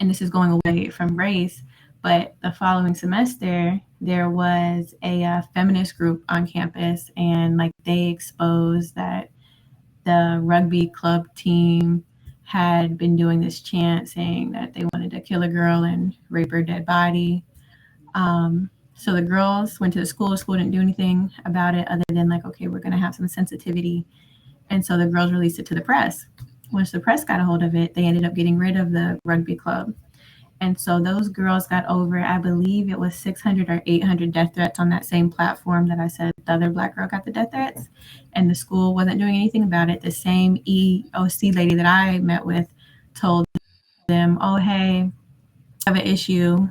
this is going away from race, but the following semester there was a feminist group on campus, and like they exposed that the rugby club team had been doing this chant saying that they wanted to kill a girl and rape her dead body. So the girls went to the school didn't do anything about it other than like, okay, we're going to have some sensitivity. And so the girls released it to the press. Once the press got a hold of it, they ended up getting rid of the rugby club. And so those girls got over, I believe it was 600 or 800 death threats on that same platform that I said the other black girl got the death threats. And the school wasn't doing anything about it. The same EOC lady that I met with told them, oh, hey, I have an issue,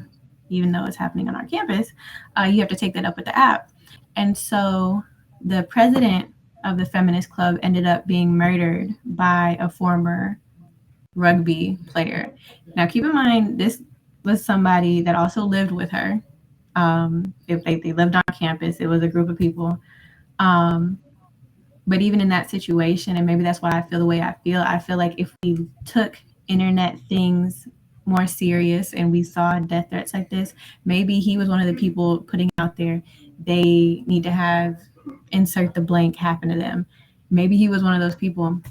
even though it's happening on our campus. You have to take that up with the app. And so the president of the feminist club ended up being murdered by a former rugby player. Now, keep in mind, this was somebody that also lived with her. If they lived on campus, it was a group of people. But even in that situation, and maybe that's why I feel the way I feel like if we took internet things more serious and we saw death threats like this, maybe he was one of the people putting out there, they need to have insert the blank happen to them. Maybe he was one of those people.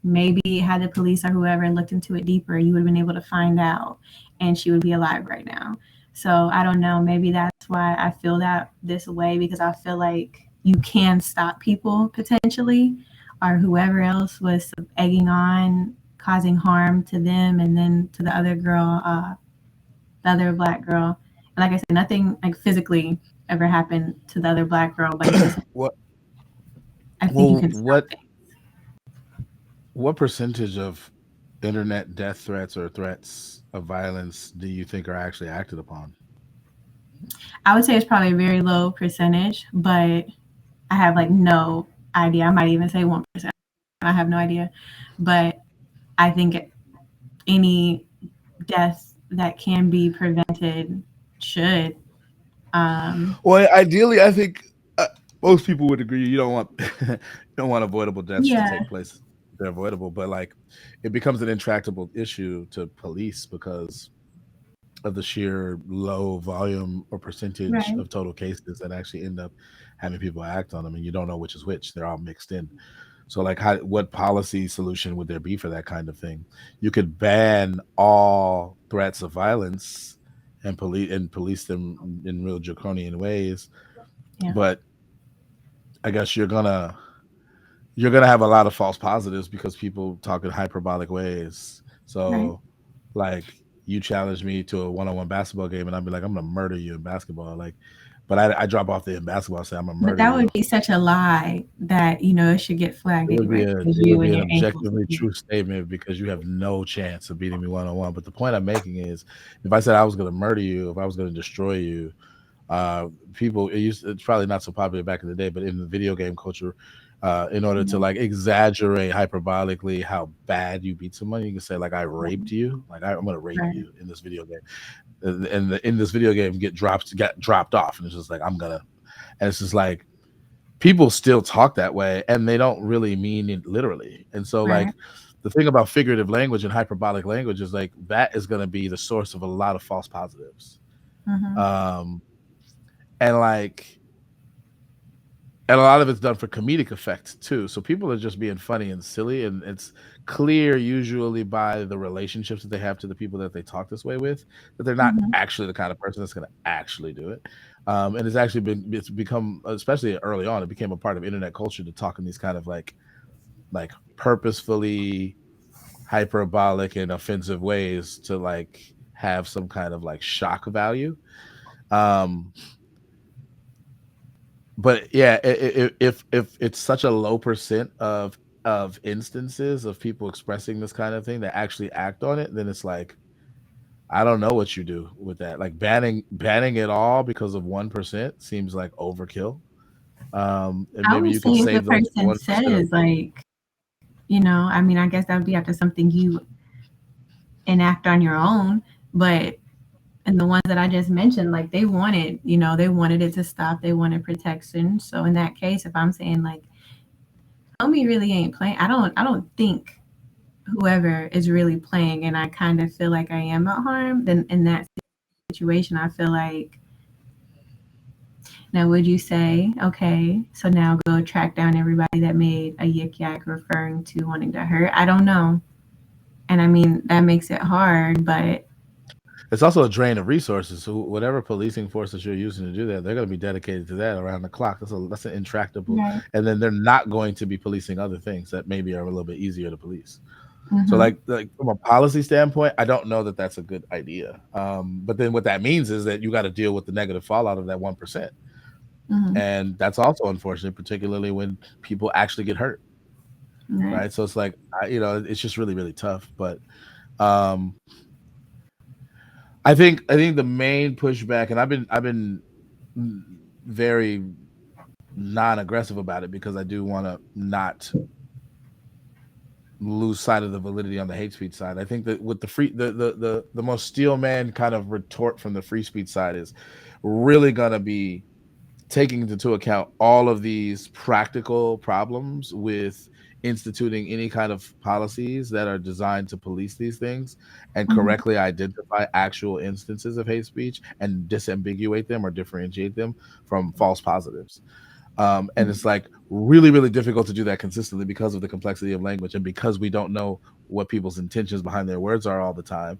Maybe had the police or whoever looked into it deeper, you would have been able to find out, and she would be alive right now. So I don't know. Maybe that's why I feel that this way, because I feel like you can stop people potentially, or whoever else was egging on, causing harm to them, and then to the other girl, the other black girl. And like I said, nothing like physically ever happened to the other black girl, but just, What? I think you can stop it. What percentage of internet death threats or threats of violence do you think are actually acted upon? I would say it's probably a very low percentage, but I have like no idea. I might even say 1%. I have no idea. But I think any death that can be prevented should. Well, ideally, I think most people would agree. You don't want you don't want avoidable deaths to take place. They're avoidable, but like it becomes an intractable issue to police because of the sheer low volume or percentage of total cases that actually end up having people act on them, and you don't know which is which. They're all mixed in. So like what policy solution would there be for that kind of thing? You could ban all threats of violence and police them in real draconian ways. Yeah. But I guess you're gonna have a lot of false positives because people talk in hyperbolic ways. So like you challenge me to a one-on-one basketball game and I'll be like, I'm gonna murder you in basketball. Like, But I drop off the basketball and say I'm gonna But murder that you. would be such a lie that, you know, it should get flagged anyway. It Because would you be and an your ankles. objectively true statement because you have no chance of beating me one-on-one. But the point I'm making is, if I said I was going to murder you, if I was going to destroy you, people it's probably not so popular back in the day, but in the video game culture, in order to like exaggerate hyperbolically how bad you beat someone, you can say like I raped you, like I'm going to rape Right. you in this video game, and in this video game get dropped off, and it's just like I'm gonna, and it's just like people still talk that way and they don't really mean it literally. And so Right. like the thing about figurative language and hyperbolic language is like that is going to be the source of a lot of false positives. Mhm. And like and a lot of it's done for comedic effect too. So people are just being funny and silly, and it's clear usually by the relationships that they have to the people that they talk this way with that they're not Mhm. actually the kind of person that's going to actually do it. And it's become, especially early on, it became a part of internet culture to talk in these kind of like purposefully hyperbolic and offensive ways to like have some kind of like shock value. Um, but yeah, if it's such a low percent of instances of people expressing this kind of thing that actually act on it, then it's like I don't know what you do with that. Like banning it all because of 1% seems like overkill. And I maybe would you say can if the save those person 1% of says, like, you know, I mean, I guess that would be after something you enact on your own. But and the ones that I just mentioned, like they wanted, you know, they wanted it to stop. They wanted protection. So in that case, if I'm saying like, homie really ain't playing, I don't think whoever is really playing, and I kind of feel like I am at harm. Then in that situation, I feel like, now would you say, okay, so now go track down everybody that made a yik yak referring to wanting to hurt? I don't know. And I mean, that makes it hard, but it's also a drain of resources. So whatever policing forces you're using to do that, they're going to be dedicated to that around the clock. That's an intractable, right. and then they're not going to be policing other things that maybe are a little bit easier to police. So Mm-hmm. like from a policy standpoint, I don't know that that's a good idea. But then what that means is that you got to deal with the negative fallout of that 1%, Mm-hmm. and that's also unfortunate, particularly when people actually get hurt. Right. Right. So it's like it's just really really tough. But um, I think the main pushback, and I've been very non-aggressive about it because I do want to not lose sight of the validity on the hate speech side. I think that with the free the most steel man kind of retort from the free speech side is really gonna be taking into account all of these practical problems with instituting any kind of policies that are designed to police these things and Mm-hmm. correctly identify actual instances of hate speech and disambiguate them or differentiate them from false positives. And it's like really, really difficult to do that consistently because of the complexity of language and because we don't know what people's intentions behind their words are all the time.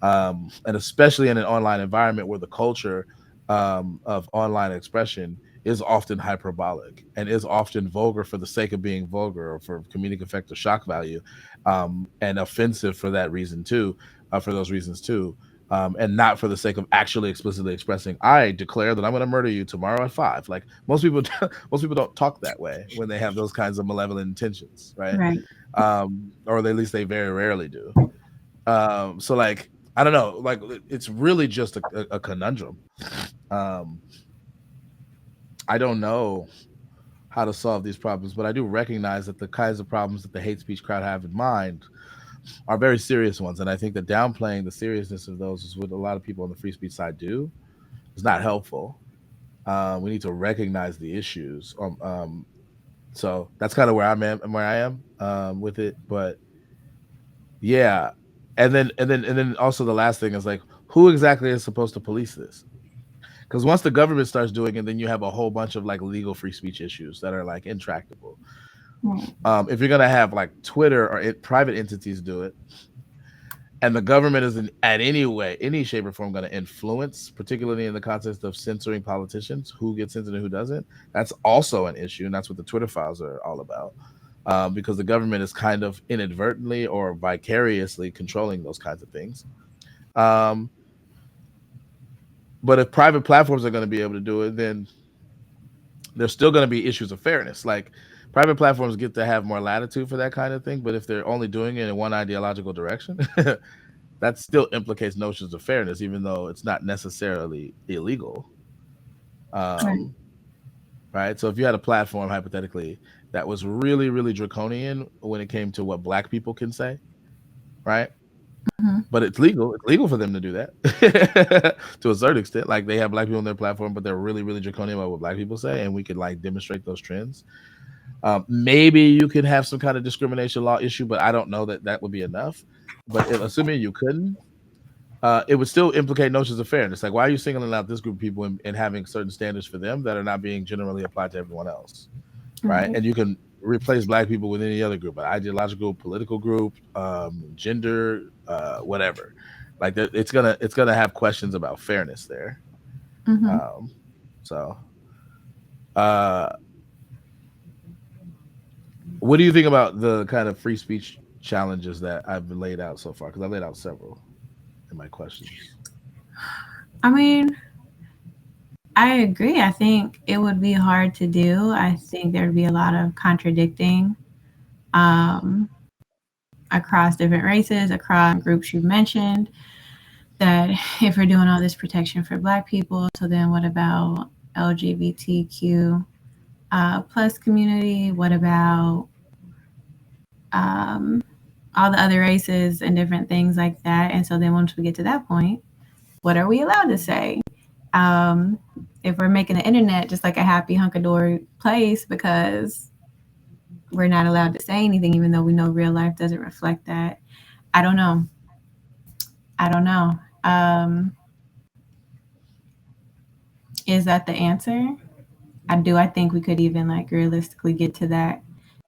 And especially in an online environment where the culture of online expression is often hyperbolic and is often vulgar for the sake of being vulgar or for comedic effect or shock value, and offensive for that reason too, for those reasons too. And not for the sake of actually explicitly expressing, I declare that I'm going to murder you tomorrow at 5. Like most people, most people don't talk that way when they have those kinds of malevolent intentions, right? Right. Or at least they very rarely do. So like I don't know, like it's really just a conundrum. Um, I don't know how to solve these problems, but I do recognize that the kinds of problems that the hate speech crowd have in mind are very serious ones, and I think that downplaying the seriousness of those is what a lot of people on the free speech side do. It's not helpful. We need to recognize the issues. So that's kind of where I am with it. But yeah, and then also the last thing is like, who exactly is supposed to police this? Because once the government starts doing it, then you have a whole bunch of like legal free speech issues that are like intractable. Right. If you're gonna have like Twitter or private entities do it, and the government isn't at any shape or form going to influence, particularly in the context of censoring politicians, who gets censored and who doesn't, that's also an issue, and that's what the Twitter files are all about. Because the government is kind of inadvertently or vicariously controlling those kinds of things. Um, But if private platforms are going to be able to do it, then there's still going to be issues of fairness. Like private platforms get to have more latitude for that kind of thing, but if they're only doing it in one ideological direction, that still implicates notions of fairness, even though it's not necessarily illegal. Right. Right. So if you had a platform hypothetically that was really, really draconian when it came to what black people can say, right? Mm-hmm. But it's legal. It's legal for them to do that to a certain extent. Like they have black people on their platform, but they're really, really draconian about what black people say, and we could like demonstrate those trends. Maybe you could have some kind of discrimination law issue, but I don't know that that would be enough. But assuming you couldn't, it would still implicate notions of fairness. Like, why are you singling out this group of people and having certain standards for them that are not being generally applied to everyone else, right? Right. And you can replace black people with any other group, an ideological, political group, gender, whatever. Like, it's gonna have questions about fairness there. Mm-hmm. So, uh, what do you think about the kind of free speech challenges that I've laid out so far? Because I laid out several in my questions. I mean, I agree. I think it would be hard to do. I think there'd be a lot of contradicting across different races, across groups you mentioned. That if we're doing all this protection for Black people, so then what about LGBTQ plus community? What about all the other races and different things like that? And so then once we get to that point, what are we allowed to say? If we're making the internet just like a happy hunkadory place because we're not allowed to say anything, even though we know real life doesn't reflect that. I don't know. Is that the answer? I think we could even like realistically get to that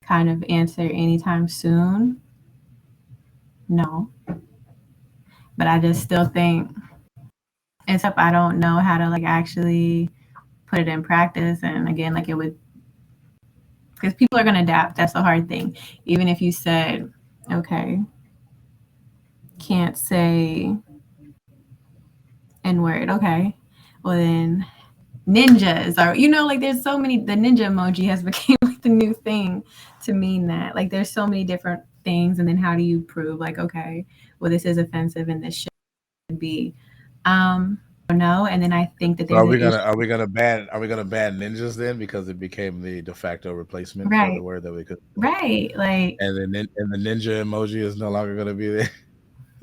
kind of answer anytime soon. No. But I just still think it's up. I don't know how to like actually put it in practice. And again, like it would, because people are going to adapt. That's the hard thing. Even if you said, okay, can't say N word. Okay. Well, then ninjas are, like there's so many, the ninja emoji has become like the new thing to mean that. Like there's so many different things. And then how do you prove like, okay, well, this is offensive and this should be. No, and then I think that So there's are we gonna ban ninjas then because it became the de facto replacement for right, the word that we could right, like and the ninja emoji is no longer gonna be there.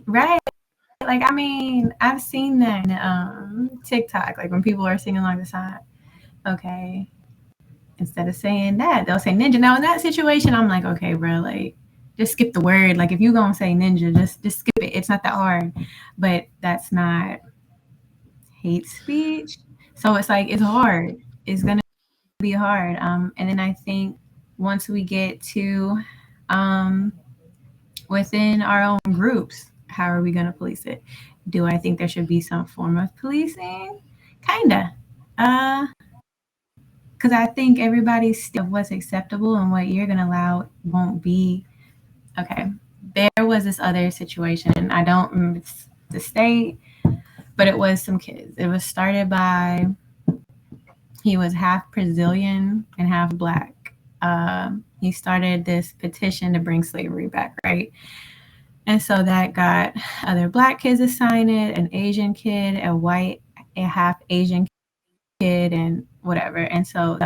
right. Like I mean, I've seen that in TikTok, like when people are singing along the side. Okay, instead of saying that, they'll say ninja. Now in that situation, I'm like, okay, bro, like just skip the word. Like if you gonna say ninja, just skip it. It's not that hard. But that's not hate speech. So it's like it's hard. It's gonna be hard. And then I think once we get to within our own groups, how are we gonna police it? Do I think there should be some form of policing? Kinda. Because I think everybody's still what's acceptable and what you're gonna allow won't be okay. There was this other situation, and I don't remember the state, but it was some kids. It was started by he was half Brazilian and half Black. He started this petition to bring slavery back, right? And so that got other Black kids to sign it, an Asian kid, a half Asian kid, and whatever. And so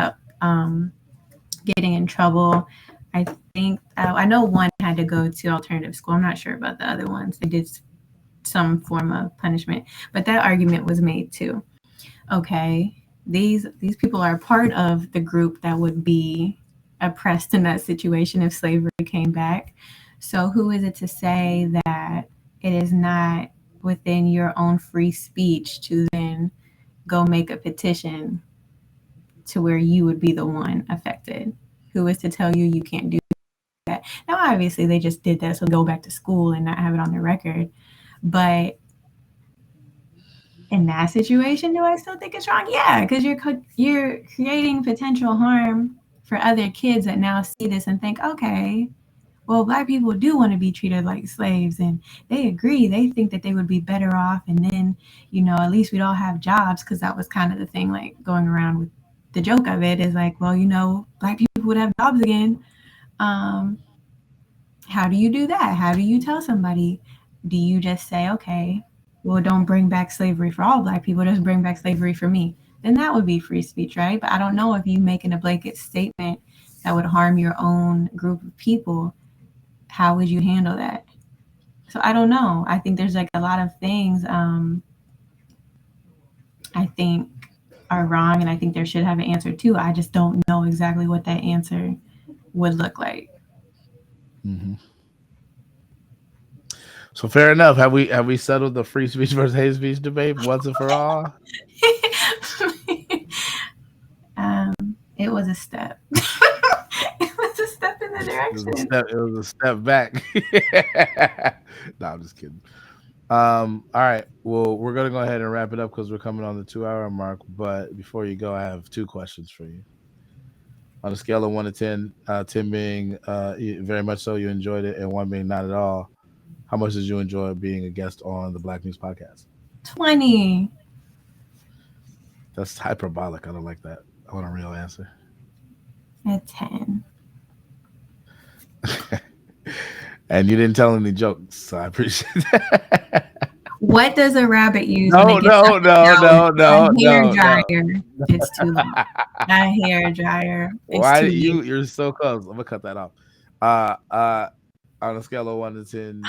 getting in trouble. I think I know one had to go to alternative school. I'm not sure about the other ones. They did some form of punishment, but that argument was made too. Okay, these people are part of the group that would be oppressed in that situation if slavery came back. So who is it to say that it is not within your own free speech to then go make a petition to where you would be the one affected? Who is to tell you you can't do that? Now, obviously, they just did that so go back to school and not have it on their record. But in that situation, do I still think it's wrong? Yeah, because you're creating potential harm for other kids that now see this and think, okay, well, Black people do want to be treated like slaves, and they agree. They think that they would be better off, and then, at least we'd all have jobs, because that was kind of the thing, like, going around with the joke of it is like, well, Black people would have jobs again. How do you do that? How do you tell somebody? Do you just say, okay, well, don't bring back slavery for all Black people, just bring back slavery for me? Then that would be free speech, right? But I don't know if you making a blanket statement that would harm your own group of people, how would you handle that? So I don't know. I think there's like a lot of things I think are wrong, and I think there should have an answer too. I just don't know exactly what that answer would look like. Mm-hmm. So fair enough. Have we settled the free speech versus hate speech debate once and for all? It was a step. It was a step in the direction. It was a step back. No, I'm just kidding. All right. Well, we're gonna go ahead and wrap it up because we're coming on the 2-hour mark. But before you go, I have 2 questions for you. On a scale of 1 to 10, 10 being very much so you enjoyed it, and 1 being not at all, how much did you enjoy being a guest on the Black Muse podcast? 20. That's hyperbolic. I don't like that. I want a real answer. A 10. And you didn't tell any jokes, so I appreciate that. What does a rabbit use? No. A hair dryer. It's too long. A hair dryer. Why you're so close? I'm gonna cut that off. On a scale of 1 to 10,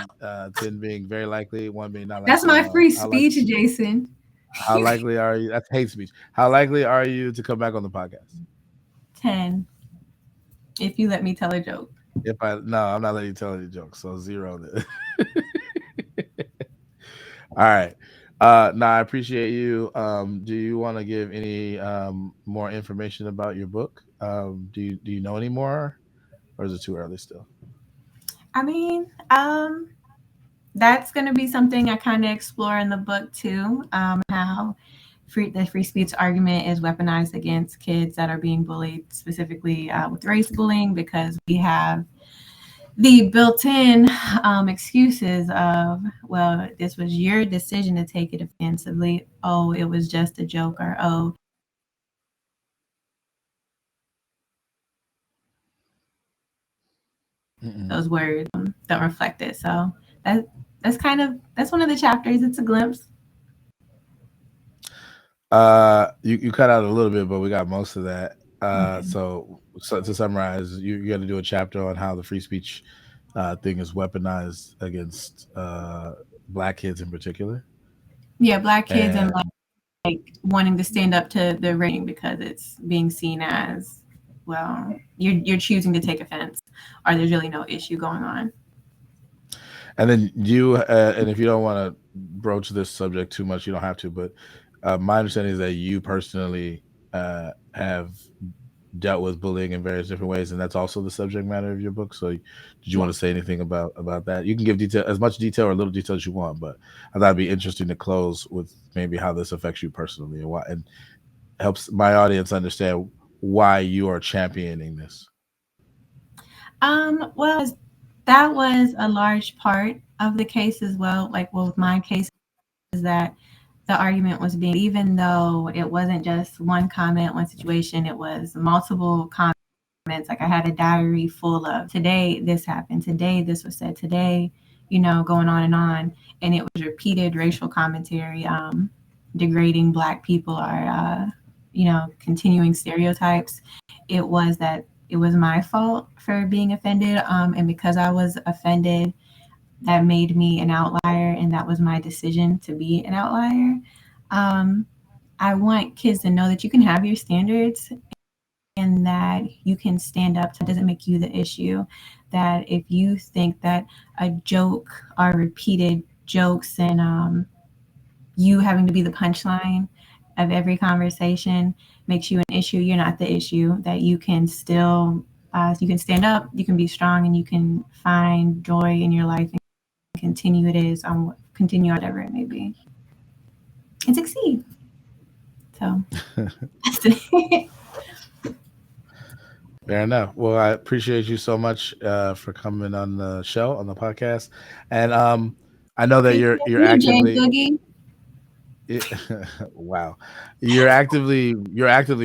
10 being very likely, 1 being not likely. That's my free speech, Jason. How likely are you? That's hate speech. How likely are you to come back on the podcast? 10. If you let me tell a joke. I'm not letting you tell any jokes. So 0 then. All right. I appreciate you. Do you want to give any more information about your book? Do you know any more, or is it too early still? I mean, that's going to be something I kind of explore in the book too. How the free speech argument is weaponized against kids that are being bullied, specifically with race bullying, because we have the built-in excuses of, well, this was your decision to take it offensively. Oh, it was just a joke, or oh. Those words don't reflect it. So that's one of the chapters. It's a glimpse. You cut out a little bit, but we got most of that. Okay. So to summarize, you're going to do a chapter on how the free speech thing is weaponized against Black kids in particular. Yeah, Black kids and like wanting to stand up to the rating because it's being seen as, well, you're choosing to take offense, or there's really no issue going on. And then and if you don't want to broach this subject too much, you don't have to, but my understanding is that you personally have dealt with bullying in various different ways, and that's also the subject matter of your book. So did you want to say anything about that? You can give detail, as much detail or little detail as you want, but I thought it'd be interesting to close with maybe how this affects you personally, and why, and helps my audience understand why you are championing this. Well, that was a large part of the case as well. Like, well, with my case, is that the argument was being, even though it wasn't just one comment, one situation, it was multiple comments. Like, I had a diary full of, today this happened, today this was said, today, going on, and it was repeated racial commentary, degrading Black people, or continuing stereotypes. It was my fault for being offended, and because I was offended, that made me an outlier, and that was my decision to be an outlier. I want kids to know that you can have your standards, and that you can stand up. It doesn't make you the issue. That if you think that a joke or repeated jokes and you having to be the punchline of every conversation makes you an issue, you're not the issue. That you can still, you can stand up, you can be strong, and you can find joy in your life and continue whatever it may be, and succeed. So that's it. Fair enough. Well, I appreciate you so much for coming on the show, on the podcast, and I know that Appreciate you're you, Jane actively Boogie. wow, you're actively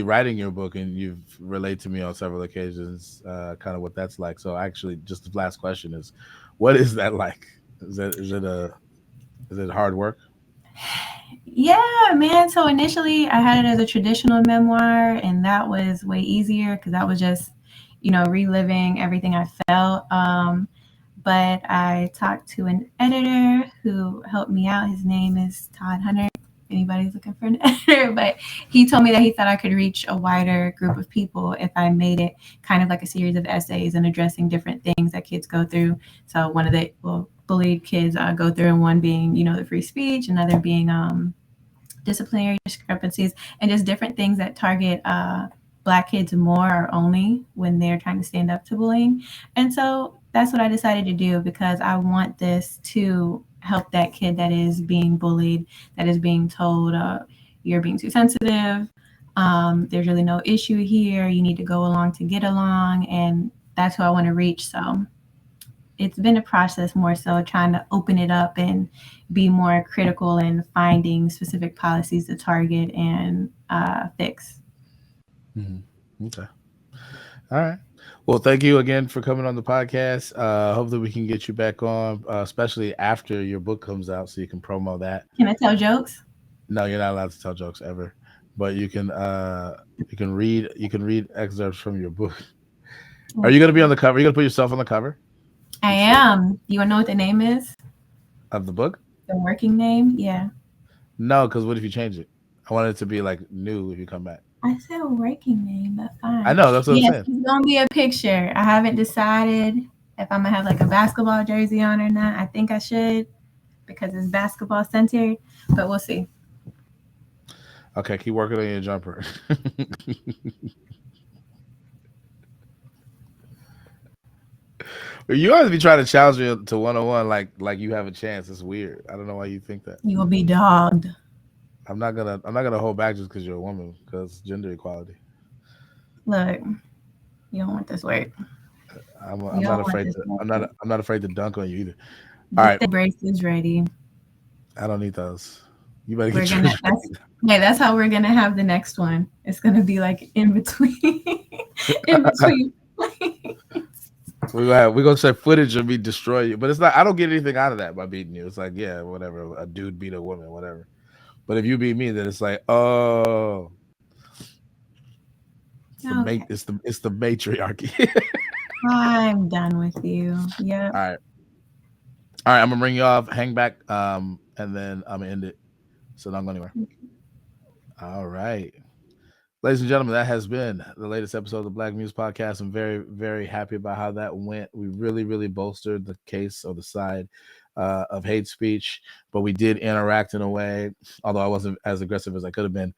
writing your book, and you've relayed to me on several occasions, kind of what that's like. So, actually, just the last question is, what is that like? Is it hard work? Yeah, man. So initially, I had it as a traditional memoir, and that was way easier because that was just, reliving everything I felt. But I talked to an editor who helped me out. His name is Todd Hunter. Anybody's looking for an editor, but he told me that he thought I could reach a wider group of people if I made it kind of like a series of essays and addressing different things that kids go through. So one of the bullied kids go through, and one being the free speech, another being disciplinary discrepancies, and just different things that target Black kids more or only when they're trying to stand up to bullying. And so that's what I decided to do because I want this to help that kid that is being bullied, that is being told, you're being too sensitive. There's really no issue here. You need to go along to get along. And that's who I want to reach. So it's been a process more so trying to open it up and be more critical in finding specific policies to target and fix. Mhm. Okay. All right. Well, thank you again for coming on the podcast. Hopefully, we can get you back on, especially after your book comes out, so you can promo that. Can I tell jokes? No, you're not allowed to tell jokes ever, but you can read excerpts from your book. Are you gonna be on the cover? Are you gonna put yourself on the cover? I You should am. You want to know what the name is? of the book. The working name? Yeah. No, because what if you change it? I want it to be like new if you come back. I said working name, but I fine. know that's what I'm Yes, saying. it's gonna be a picture. I haven't decided if I'm gonna have like a basketball jersey on or not. I think I should because it's basketball centered, but we'll see. Okay, keep working on your jumper. You always be trying to challenge me to 101 like you have a chance. It's weird. I don't know why you think that. You will be dogged. I'm not gonna hold back just because you're a woman because gender equality. Look, you don't want this work. I'm You not don't want afraid this to work. I'm not afraid to dunk on you either. All Get right, the braces ready. I don't need those. You better We're get gonna yours that's Yeah, that's how we're gonna have the next one. It's gonna be like in between in ready. between. We're gonna say footage of me destroy you, but it's not. I don't get anything out of that by beating you. It's like, yeah, whatever. A dude beat a woman, whatever. But if you beat me, then it's like, oh, Okay. it's the matriarchy. I'm done with you. Yep. All right, all right. I'm gonna bring you off. Hang back, and then I'm gonna end it. So don't go anywhere. All right. Ladies and gentlemen, that has been the latest episode of the Black Muse Podcast. I'm very, very happy about how that went. We really, really bolstered the case or the side of hate speech, but we did interact in a way, although I wasn't as aggressive as I could have been,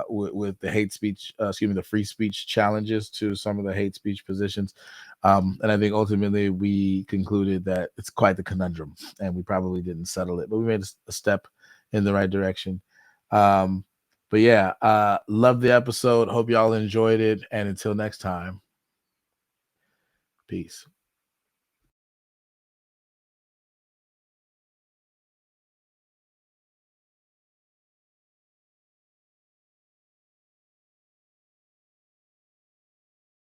with the hate speech, the free speech challenges to some of the hate speech positions. And I think ultimately we concluded that it's quite the conundrum, and we probably didn't settle it, but we made a step in the right direction. Um, but yeah, love the episode. Hope y'all enjoyed it. And until next time, peace.